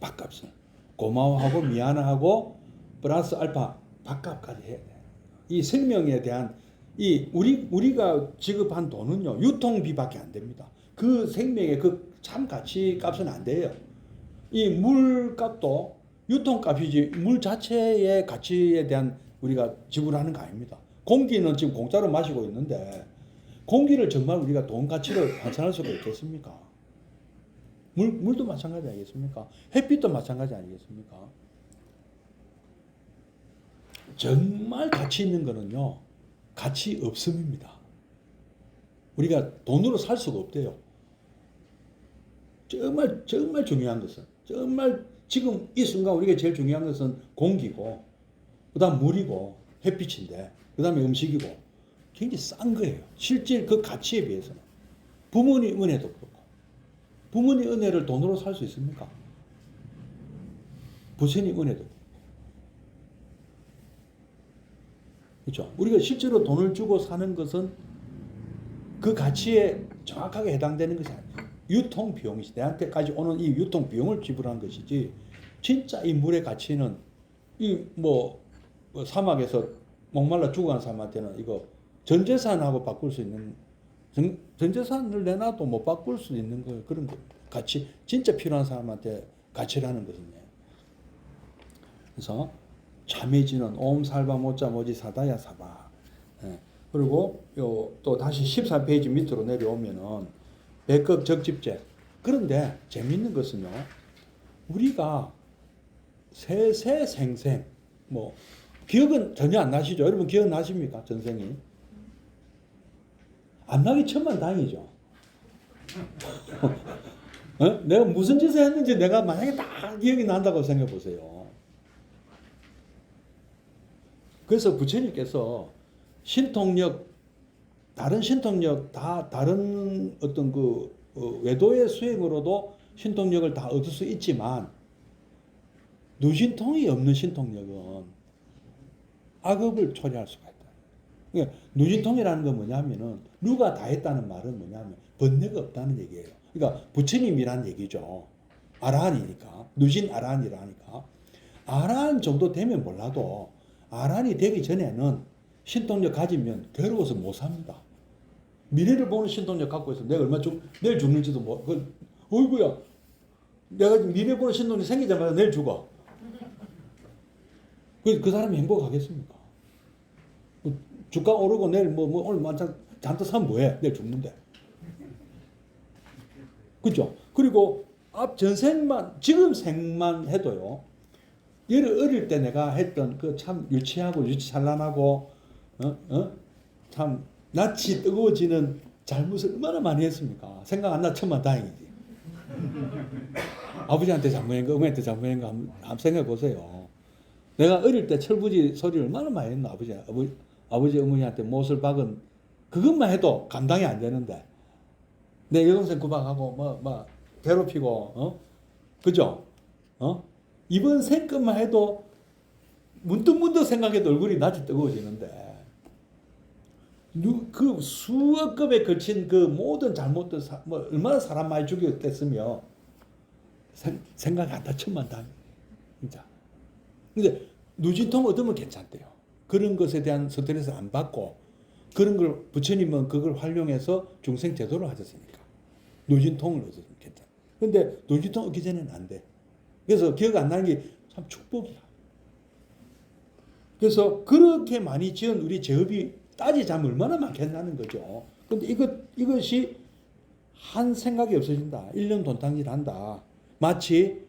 밥값을 고마워하고 미안하고 플러스 알파 밥값까지 해야 돼요. 이 생명에 대한 우리가 지급한 돈은요 유통비밖에 안 됩니다. 그 생명의 그 참 가치값은 안 돼요. 이 물값도 유통값이지 물 자체의 가치에 대한 우리가 지불하는 거 아닙니다. 공기는 지금 공짜로 마시고 있는데 공기를 정말 우리가 돈 가치로 환산할 수가 있겠습니까? 물도 마찬가지 아니겠습니까? 햇빛도 마찬가지 아니겠습니까? 정말 가치 있는 거는요 가치 없음입니다. 우리가 돈으로 살 수가 없대요. 정말 중요한 것은 정말 지금 이 순간 우리가 제일 중요한 것은 공기고 그 다음 물이고 햇빛인데 그 다음에 음식이고 굉장히 싼 거예요. 실제 그 가치에 비해서는. 부모님 은혜도 그렇고 부모님 은혜를 돈으로 살 수 있습니까? 부처님 은혜도 그렇고. 그렇죠? 우리가 실제로 돈을 주고 사는 것은 그 가치에 정확하게 해당되는 것이 아니에요. 유통 비용이지. 내한테까지 오는 이 유통 비용을 지불한 것이지. 진짜 이 물의 가치는 사막에서 목말라 죽어간 사람한테는 이거 전 재산하고 바꿀 수 있는 전 재산을 내놔도 못 바꿀 수 있는 거예요. 그런 거 가치 진짜 필요한 사람한테 가치라는 것은요. 그래서 참해지는 옴 살바 모자 모지 사다야 사바. 예. 그리고 또 다시 14페이지 밑으로 내려오면은 백급 적집제. 그런데 재밌는 것은요. 우리가 세세생생 기억은 전혀 안 나시죠? 여러분 기억 나십니까? 전생이? 안 나기 천만 다행이죠. 내가 무슨 짓을 했는지 내가 만약에 딱 기억이 난다고 생각해 보세요. 그래서 부처님께서 다른 신통력 다른 어떤 외도의 수행으로도 신통력을 다 얻을 수 있지만 누신통이 없는 신통력은 악업을 초래할 수가 있다. 그러니까 누신통이라는 건 뭐냐면은 누가 다 했다는 말은 뭐냐면 번뇌가 없다는 얘기예요. 그러니까 부처님이란 얘기죠. 아라한이니까 누신 아라한이라니까 아라한 정도 되면 몰라도 아라한이 되기 전에는 신통력 가지면 괴로워서 못 삽니다. 미래를 보는 신통력 갖고 있어. 내가 내일 죽는지도 어이구야. 내가 미래 보는 신통력 생기자마자 내일 죽어. 그 사람이 행복하겠습니까? 주가 오르고 내일 오늘 만찬 잔뜩 사면 뭐해? 내일 죽는데. 그죠? 그리고 앞 전생만, 지금 생만 해도요. 어릴 때 내가 했던 그 참 유치하고 유치찬란하고, 참 낯이 뜨거워지는 잘못을 얼마나 많이 했습니까? 생각 안 나천만 다행이지. 아버지한테 잘못한 거, 어머니한테 잘못한 거 한번 생각해 보세요. 내가 어릴 때 철부지 소리를 얼마나 많이 했나, 아버지, 어머니한테 못을 박은 그것만 해도 감당이 안 되는데, 내 여동생 구박하고, 괴롭히고, 그죠? 이번 생것만 해도 문득문득 생각해도 얼굴이 낯이 뜨거워지는데, 그 수억 겁에 걸친 그 모든 잘못들, 얼마나 사람 많이 죽였겠으며, 생각이 안 나천만 다행. 진짜. 근데 누진통 얻으면 괜찮대요. 그런 것에 대한 스트레스 안 받고, 그런 걸 부처님은 그걸 활용해서 중생 제도를 하셨으니까. 누진통을 얻으면 괜찮아. 근데 누진통 얻기 전에는 안 돼. 그래서 기억 안 나는 게 참 축복이야. 그래서 그렇게 많이 지은 우리 제업이 따지자면 얼마나 많겠냐는 거죠. 근데 이것이 한 생각이 없어진다. 1년 돈탕질 한다. 마치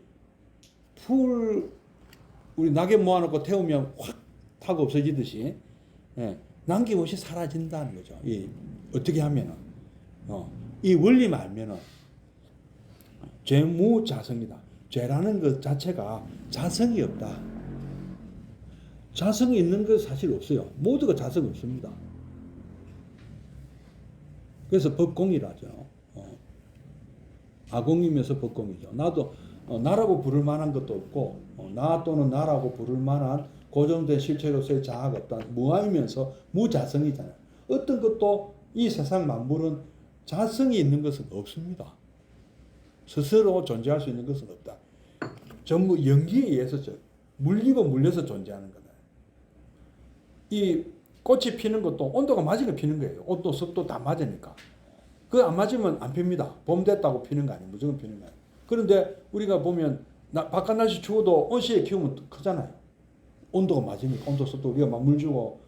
우리 낙엽 모아놓고 태우면 확 타고 없어지듯이, 남김없이 사라진다는 거죠. 어떻게 하면은, 이 원리만 알면은, 죄무자성이다. 죄라는 것 자체가 자성이 없다. 자성이 있는 것 사실 없어요. 모두가 자성이 없습니다. 그래서 법공이라죠. 아공이면서 법공이죠. 나도 나라고 부를 만한 것도 없고, 나 또는 나라고 부를 만한 고정된 실체로서의 자아가 없다. 무아이면서 무자성이잖아요. 어떤 것도 이 세상 만물은 자성이 있는 것은 없습니다. 스스로 존재할 수 있는 것은 없다. 전부 연기에 의해서 물리고 물려서 존재하는 거다. 이 꽃이 피는 것도 온도가 맞으니까 피는 거예요. 온도, 습도 다 맞으니까. 그거 안 맞으면 안 핍니다. 봄 됐다고 피는 거 아니에요. 무조건 피는 거예요. 그런데 우리가 보면 바깥 날씨 추워도 온실에 키우면 크잖아요. 온도가 맞으니까. 온도, 습도 우리가 막 물 주고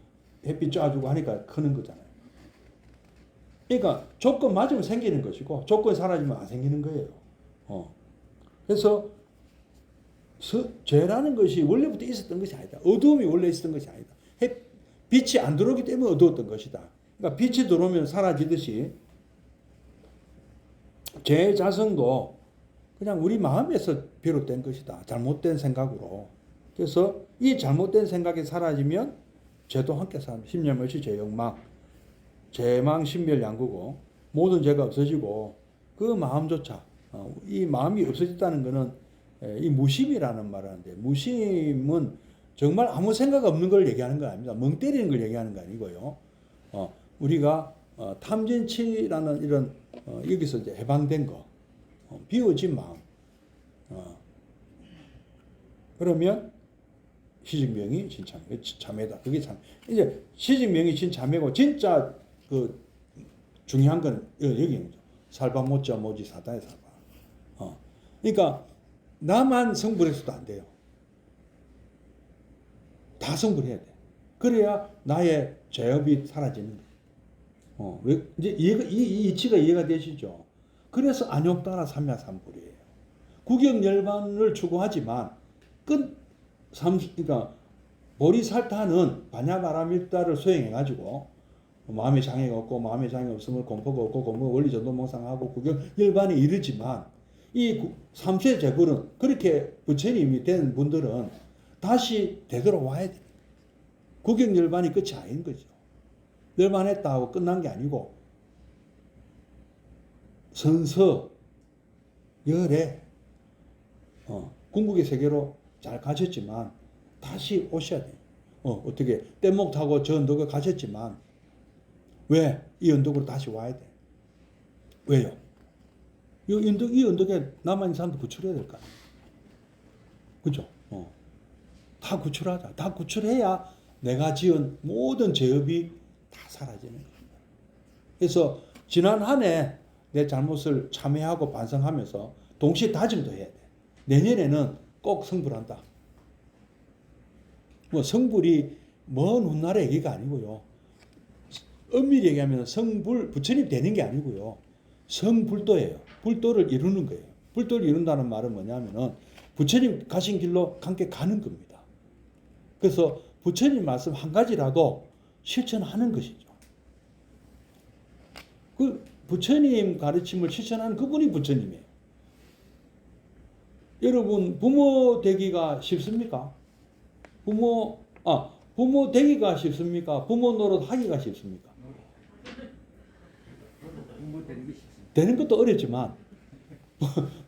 햇빛 쏴주고 하니까 크는 거잖아요. 그러니까 조건 맞으면 생기는 것이고 조건이 사라지면 안 생기는 거예요. 그래서 죄라는 것이 원래부터 있었던 것이 아니다. 어두움이 원래 있었던 것이 아니다. 빛이 안 들어오기 때문에 어두웠던 것이다. 그러니까 빛이 들어오면 사라지듯이 죄 자성도 그냥 우리 마음에서 비롯된 것이다. 잘못된 생각으로. 그래서 이 잘못된 생각이 사라지면 죄도 함께 사람. 심념없이 죄욕망, 죄망 신멸양구고 모든 죄가 없어지고 그 마음조차 이 마음이 없어졌다는 것은 이 무심이라는 말을 하는데 무심은 정말 아무 생각 없는 걸 얘기하는 거 아닙니다. 멍 때리는 걸 얘기하는 거 아니고요. 우리가 탐진치라는 이런 여기서 이제 해방된 거, 비워진 마음. 그러면 시증명이 진참회다. 그게 참 이제 시증명이 진참회고 진짜 그 중요한 건 여기입니다. 살바 못자 모지 사다의 살바. 그러니까 나만 성불해서도 안 돼요. 다 성불해야 돼. 그래야 나의 죄업이 사라지는 거예요. 이제 이 이치가 이해가 되시죠? 그래서 안욕따라 삼야삼불이에요. 구경열반을 추구하지만 그러니까 보리살타는 반야바라밀다를 수행해가지고 마음의 장애가 없고 마음의 장애 없으면 공포가 없고 공포가 원리전도몽상하고 구경열반에 이르지만 이 삼세 제불은 그렇게 부처님이 된 분들은 다시 되돌아와야 돼. 구경열반이 끝이 아닌 거죠. 열반했다 하고 끝난 게 아니고 선서 열애 궁극의 세계로 잘 가셨지만 다시 오셔야 돼요. 어떻게 뗏목 타고 저 언덕에 가셨지만 왜 이 언덕으로 다시 와야 돼? 왜요? 이 언덕에 남아있는 사람도 구출해야 될 거 아니에요. 그죠? 다 구출하자. 다 구출해야 내가 지은 모든 죄업이 다 사라지는 겁니다. 그래서 지난 한 해 내 잘못을 참회하고 반성하면서 동시에 다짐도 해야 돼. 내년에는 꼭 성불한다. 뭐 성불이 먼 훗날의 얘기가 아니고요. 엄밀히 얘기하면 성불, 부처님 되는 게 아니고요. 성불도예요. 불도를 이루는 거예요. 불도를 이룬다는 말은 뭐냐면은 부처님 가신 길로 함께 가는 겁니다. 그래서 부처님 말씀 한 가지라도 실천하는 것이죠. 그 부처님 가르침을 실천하는 그분이 부처님이에요. 여러분 부모 되기가 쉽습니까? 부모 되기가 쉽습니까? 부모 노릇 하기가 쉽습니까? 부모 되는 게 쉽습니다. 되는 것도 어렵지만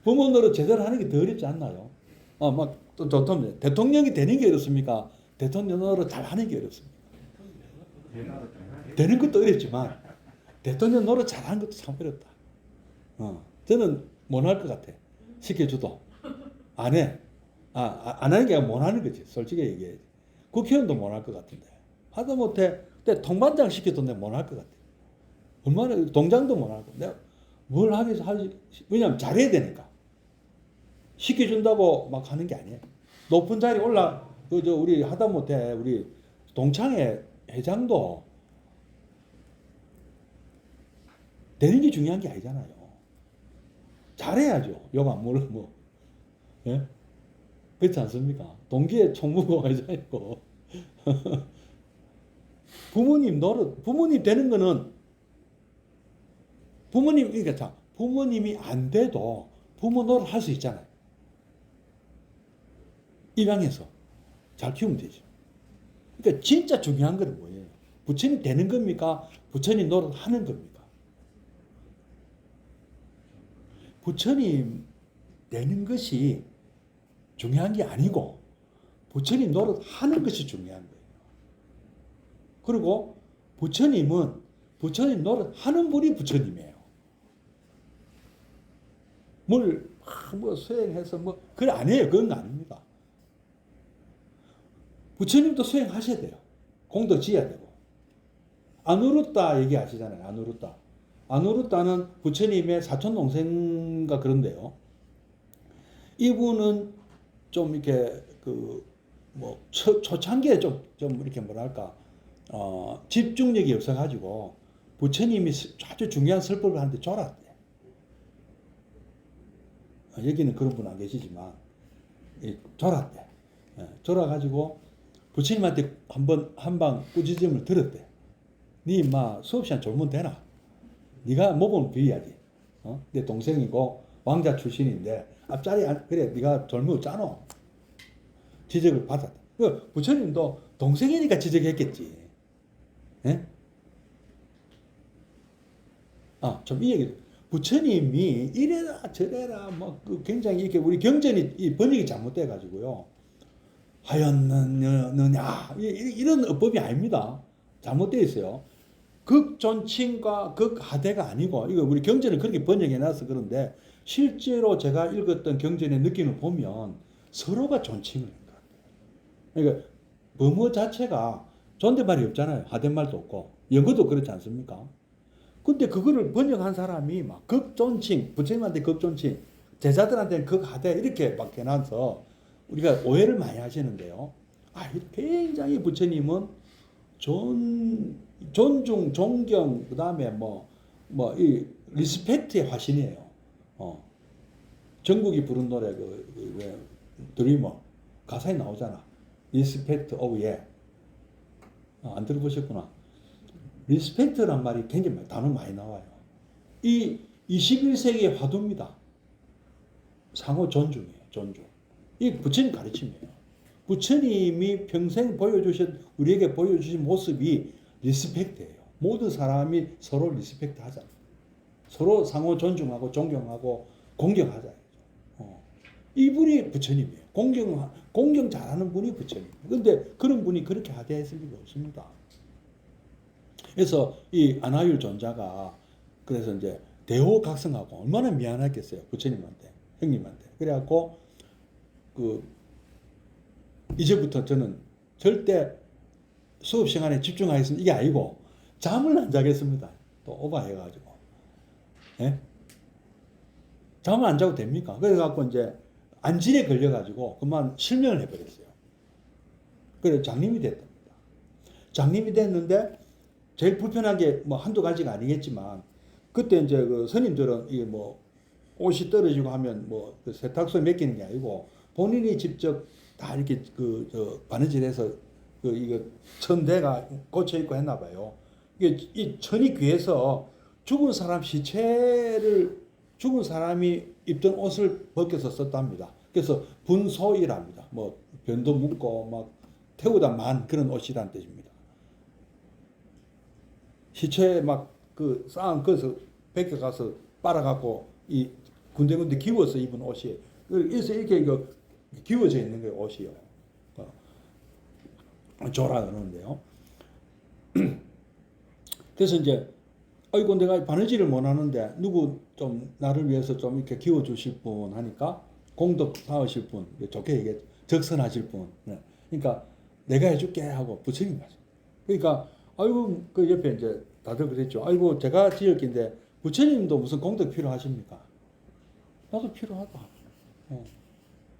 부모 노릇 제대로 하는 게 더 어렵지 않나요? 또 좋던데 대통령이 되는 게 어렵습니까? 대통령 노릇 잘 하는 게 어렵습니까? 되는 것도 어렵지만 대통령 노릇 잘하는 것도 참 어렵다. 저는 못 할 것 같아. 시켜줘도 안 해. 안 하는 게 아니라 못 하는 거지. 솔직히 얘기해. 국회의원도 못 할 것 같은데. 하다 못해. 근데 통반장 시켜도 내가 못 할 것 같아. 얼마나 동장도 못 할 거. 내가 뭘 하기 위해서 하지. 왜냐면 잘해야 되니까. 시켜준다고 막 하는 게 아니에요. 높은 자리 우리 하다 못해 우리 동창회 회장도 되는 게 중요한 게 아니잖아요. 잘해야죠. 욕 안 먹을 뭐. 예? 그렇지 않습니까? 동기에 총무가 회장이고 부모님 노릇, 부모님 되는 거는 부모님이 안 돼도 부모 노릇 할 수 있잖아요. 입양해서 잘 키우면 되죠. 그러니까 진짜 중요한 건 뭐예요? 부처님 되는 겁니까? 부처님 노릇 하는 겁니까? 부처님 되는 것이 중요한 게 아니고 부처님 노릇 하는 것이 중요한 거예요. 그리고 부처님 노릇 하는 분이 부처님이에요. 뭐 수행해서 그래 안 해요. 그건 아닙니다. 부처님도 수행하셔야 돼요. 공덕 지어야 되고. 아누루타 얘기하시잖아요. 아누루타. 아누루타는 부처님의 사촌 동생과 그런데요. 이분은 좀 이렇게 초창기에 좀 이렇게 뭐랄까 집중력이 없어가지고 부처님이 아주 중요한 설법을 하는데 졸았대. 여기는 그런 분 안 계시지만 졸았대. 졸아가지고 부처님한테 한방 꾸짖음을 들었대. 네 인마 수업 시간 졸면 되나? 네가 목은 비야지. 내 동생이고 왕자 출신인데 앞자리 그래 네가 졸면 짜노. 지적을 받았다. 부처님도 동생이니까 지적했겠지. 예? 좀 이 얘기. 부처님이 이래라 저래라 굉장히 이렇게 우리 경전이 이 번역이 잘못돼 가지고요. 하였느냐 이런 어법이 아닙니다. 잘못되어 있어요. 극존칭과 극하대가 아니고 이거 우리 경전을 그렇게 번역해 놔서 그런데 실제로 제가 읽었던 경전의 느낌을 보면 서로가 존칭을 한 것 같아요. 그러니까 범어 자체가 존댓말이 없잖아요. 하댓말도 없고 영어도 그렇지 않습니까? 근데 그거를 번역한 사람이 막 극존칭, 부처님한테 극존칭, 제자들한테는 극하대 이렇게 막 해놔서 우리가 오해를 많이 하시는데요. 굉장히 부처님은 존중, 존경, 그 다음에 이 리스펙트의 화신이에요. 정국이 부른 노래 드리머 가사에 나오잖아. 리스펙트 오브 예. 안 들어보셨구나. 리스펙트란 말이 굉장히 단어 많이 나와요. 이 21세기의 화두입니다. 상호 존중이에요. 존중. 이 부처님 가르침이에요. 부처님이 평생 우리에게 보여주신 모습이 리스펙트예요. 모든 사람이 서로 리스펙트 하잖아요. 서로 상호 존중하고 존경하고 공경하자. 이분이 부처님이에요. 공경 잘하는 분이 부처님이에요. 그런데 그런 분이 그렇게 하대했을 리가 없습니다. 그래서 이 안하율 존자가 그래서 이제 대호각성하고 얼마나 미안했겠어요. 부처님한테, 형님한테. 그래갖고 이제부터 저는 절대 수업 시간에 집중하겠습니다. 이게 아니고 잠을 안 자겠습니다. 또 오버해가지고. 예? 잠을 안 자고 됩니까? 그래갖고 이제 안질에 걸려가지고 그만 실명을 해버렸어요. 그래 장님이 됐답니다. 장님이 됐는데 제일 불편한 게 한두 가지가 아니겠지만 그때 이제 그 스님들은 이게 옷이 떨어지고 하면 그 세탁소에 맡기는 게 아니고 본인이 직접 다 이렇게 바느질해서 이거 천대가 꽂혀 있고 했나 봐요. 이게 이 천이 귀해서 죽은 사람 시체를 죽은 사람이 입던 옷을 벗겨서 썼답니다. 그래서 분소이랍니다. 뭐 변도 묶고 막 태우다 만 그런 옷이란 뜻입니다. 시체 막 그 쌓은 것을 벗겨 가서 빨아갖고 이 군데군데 기워서 입은 옷이 그래서 이렇게 이거 기워져 있는 거예요 옷이요. 조라 그러는데요. 그래서 이제 아이고 내가 바느질을 못하는데 누구 좀 나를 위해서 좀 이렇게 기워주실 분 하니까 공덕 쌓으실 분 좋게 얘기해 적선하실 분. 네. 그러니까 내가 해줄게 하고 부처님 말씀. 그러니까 아이고 그 옆에 이제 다들 그랬죠. 아이고 제가 지역인데 부처님도 무슨 공덕 필요하십니까? 나도 필요하다.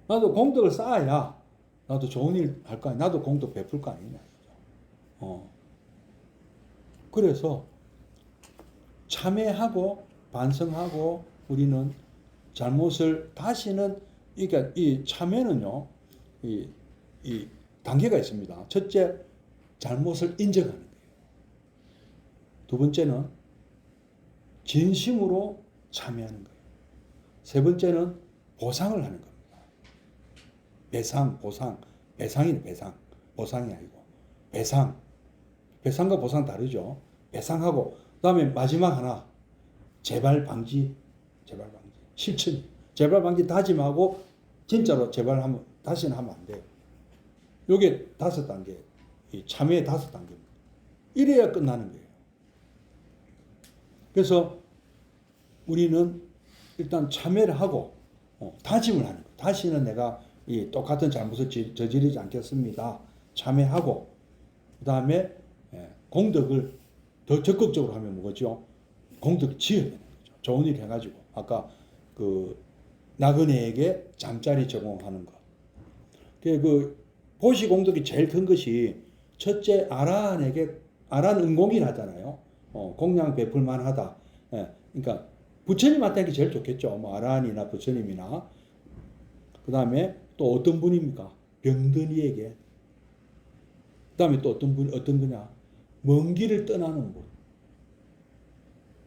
나도 공덕을 쌓아야 나도 좋은 일 할 거 아니야. 나도 공덕 베풀 거 아니냐. 그래서 참회하고 반성하고 우리는 잘못을 다시는 그러니까 이 참회는요. 이 단계가 있습니다. 첫째 잘못을 인정하는 거예요. 두 번째는 진심으로 참회하는 거예요. 세 번째는 보상을 하는 겁니다. 배상, 보상. 배상이네, 배상. 보상이 아니고. 배상. 배상과 보상 다르죠. 배상하고, 그 다음에 마지막 하나. 재발 방지. 재발 방지. 실천. 재발 방지 다짐하고, 진짜로 재발하면, 다시는 하면 안 돼요. 요게 5단계. 이 참회의 5단계입니다. 이래야 끝나는 거예요. 그래서 우리는 일단 참회를 하고, 다짐을 하는 거예요. 다시는 내가 이 똑같은 잘못을 저지르지 않겠습니다. 참회하고 그 다음에 공덕을 더 적극적으로 하면 뭐죠? 공덕 지어야 되는 거죠. 좋은 일 해가지고 아까 그 나그네에게 잠자리 제공하는 것. 그 보시 공덕이 제일 큰 것이 첫째 아라한에게 아라한 응공이라 하잖아요. 공양 베풀만 하다. 그러니까 부처님한테 하는 게 제일 좋겠죠. 뭐 아라한이나 부처님이나. 그 다음에 또 어떤 분입니까? 병든이에게. 그 다음에 또 어떤 거냐? 먼 길을 떠나는 분.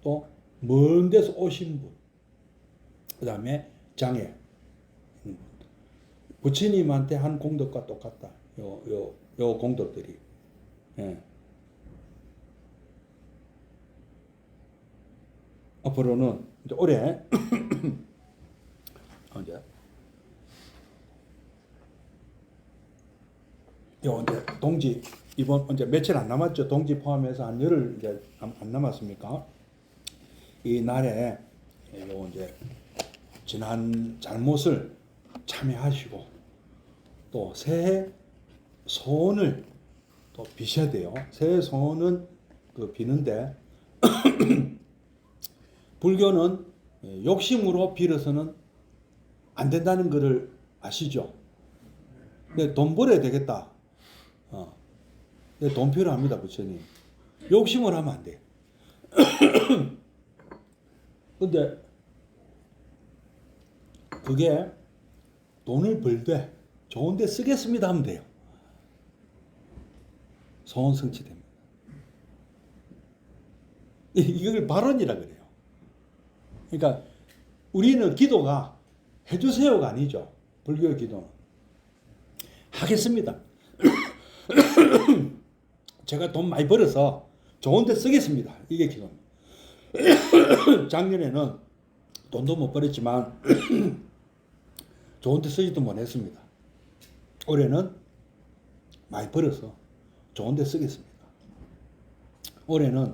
또 먼 데서 오신 분. 그 다음에 장애. 부처님한테 한 공덕과 똑같다. 요 공덕들이. 예. 앞으로는 이제 올해 이제 이제 동지 이번 이제 며칠 안 남았죠. 동지 포함해서 한 열흘 이제 안 남았습니까? 이 날에 요 이제 지난 잘못을 참회하시고 또 새해 소원을 또 비셔야 돼요. 새해 소원은 그 비는데 불교는 욕심으로 빌어서는 안 된다는 것을 아시죠? 근데 돈 벌어야 되겠다. 근데 돈 필요합니다, 부처님. 욕심을 하면 안 돼. 근데 그게 돈을 벌되 좋은 데 쓰겠습니다 하면 돼요. 소원 성취됩니다. 이걸 발언이라 그래요. 그러니까 우리는 기도가 해주세요가 아니죠. 불교의 기도는. 하겠습니다. 제가 돈 많이 벌어서 좋은 데 쓰겠습니다. 이게 기도입니다. 작년에는 돈도 못 벌었지만 좋은 데 쓰지도 못했습니다. 올해는 많이 벌어서 좋은 데 쓰겠습니다. 올해는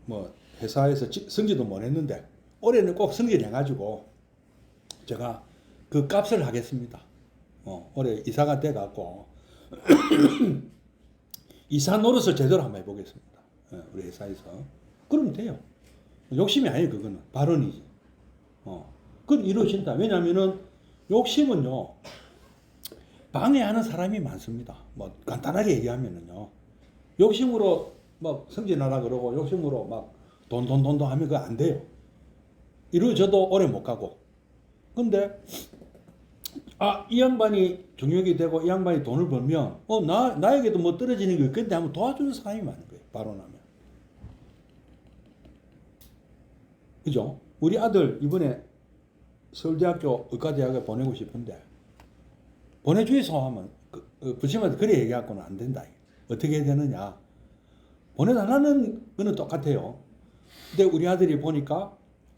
뭐 회사에서 승진도 못했는데 올해는 꼭 승진해가지고 제가 그 값을 하겠습니다. 올해 이사가 돼갖고 이사 노릇을 제대로 한번 해보겠습니다. 우리 회사에서. 그러면 돼요. 욕심이 아니에요. 그거는 발언이지. 그건 이루어진다. 왜냐하면은 욕심은요 방해하는 사람이 많습니다. 뭐 간단하게 얘기하면은요 욕심으로 막 승진하라 그러고 욕심으로 막 돈 하면 그거 안 돼요. 이루어져도 오래 못 가고. 근데 이 양반이 경력이 되고 이 양반이 돈을 벌면 나에게도 뭐 떨어지는 게 있겠는데 한번 도와주는 사람이 많은 거예요. 발언하면. 그죠? 우리 아들 이번에 서울대학교 의과대학에 보내고 싶은데 보내주이소 하면 부처님한테 그래 얘기하고는 안 된다. 어떻게 해야 되느냐? 보내달라는 거는 똑같아요. 근데 우리 아들이 보니까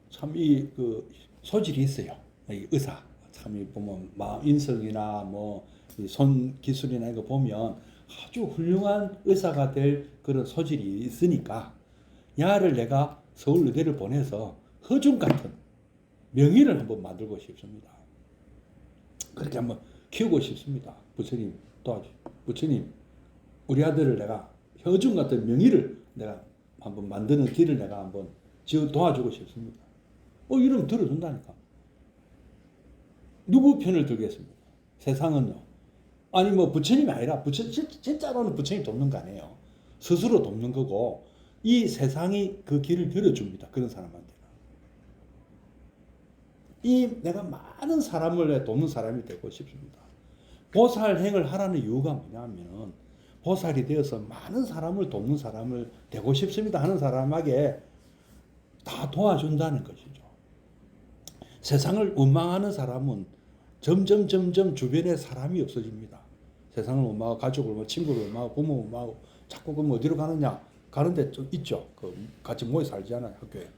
참 이 그 소질이 있어요. 이 의사 참 이 보면 인성이나 뭐 손 기술이나 이거 보면 아주 훌륭한 의사가 될 그런 소질이 있으니까 야를 내가 서울의대를 보내서 허준 같은 명의를 한번 만들고 싶습니다. 그렇게 한번 키우고 싶습니다. 부처님 도와주. 부처님 우리 아들을 내가 허준 같은 명의를 내가 한번 만드는 길을 내가 한번 도와주고 싶습니다. 이러면 들어준다니까. 누구 편을 들겠습니까? 세상은요. 아니 뭐 부처님이 아니라 진짜로는 부처님 돕는 거 아니에요. 스스로 돕는 거고 이 세상이 그 길을 들어줍니다. 그런 사람한테는. 내가 많은 사람을 돕는 사람이 되고 싶습니다. 보살행을 하라는 이유가 뭐냐면 보살이 되어서 많은 사람을 돕는 사람을 되고 싶습니다 하는 사람에게 다 도와준다는 것이죠. 세상을 원망하는 사람은 점점 주변에 사람이 없어집니다. 세상을 원망하고 가족을 원망하고 친구를 원망하고 부모 원망하고 자꾸 그럼 어디로 가느냐? 가는데 좀 있죠. 같이 모여 살잖아요, 학교에.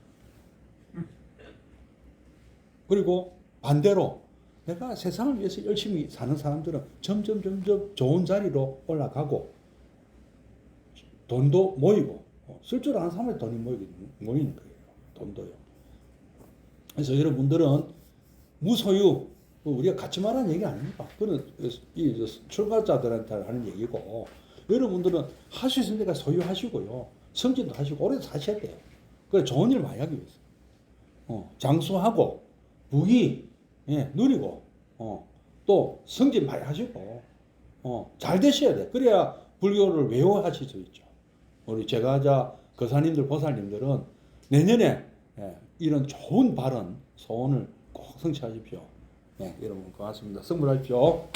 그리고 반대로 내가 세상을 위해서 열심히 사는 사람들은 점점 좋은 자리로 올라가고 돈도 모이고 쓸 줄 아는 사람한테 돈이 모이는 거예요. 돈도요. 그래서 여러분들은 무소유 우리가 같이 말하는 얘기 아닙니까? 그건 이 출가자들한테 하는 얘기고 여러분들은 할 수 있는 데가 소유하시고요. 성진도 하시고 오래 사셔야 돼요. 그래 좋은 일 많이 하기 위해서. 장수하고 부귀 누리고 또 성진 많이 하시고 잘 되셔야 돼. 그래야 불교를 외워하실 수 있죠. 우리 제가자 거사님들 보살님들은 내년에 이런 좋은 발언 소원을 꼭 성취하십시오. 여러분 고맙습니다. 성불하십시오.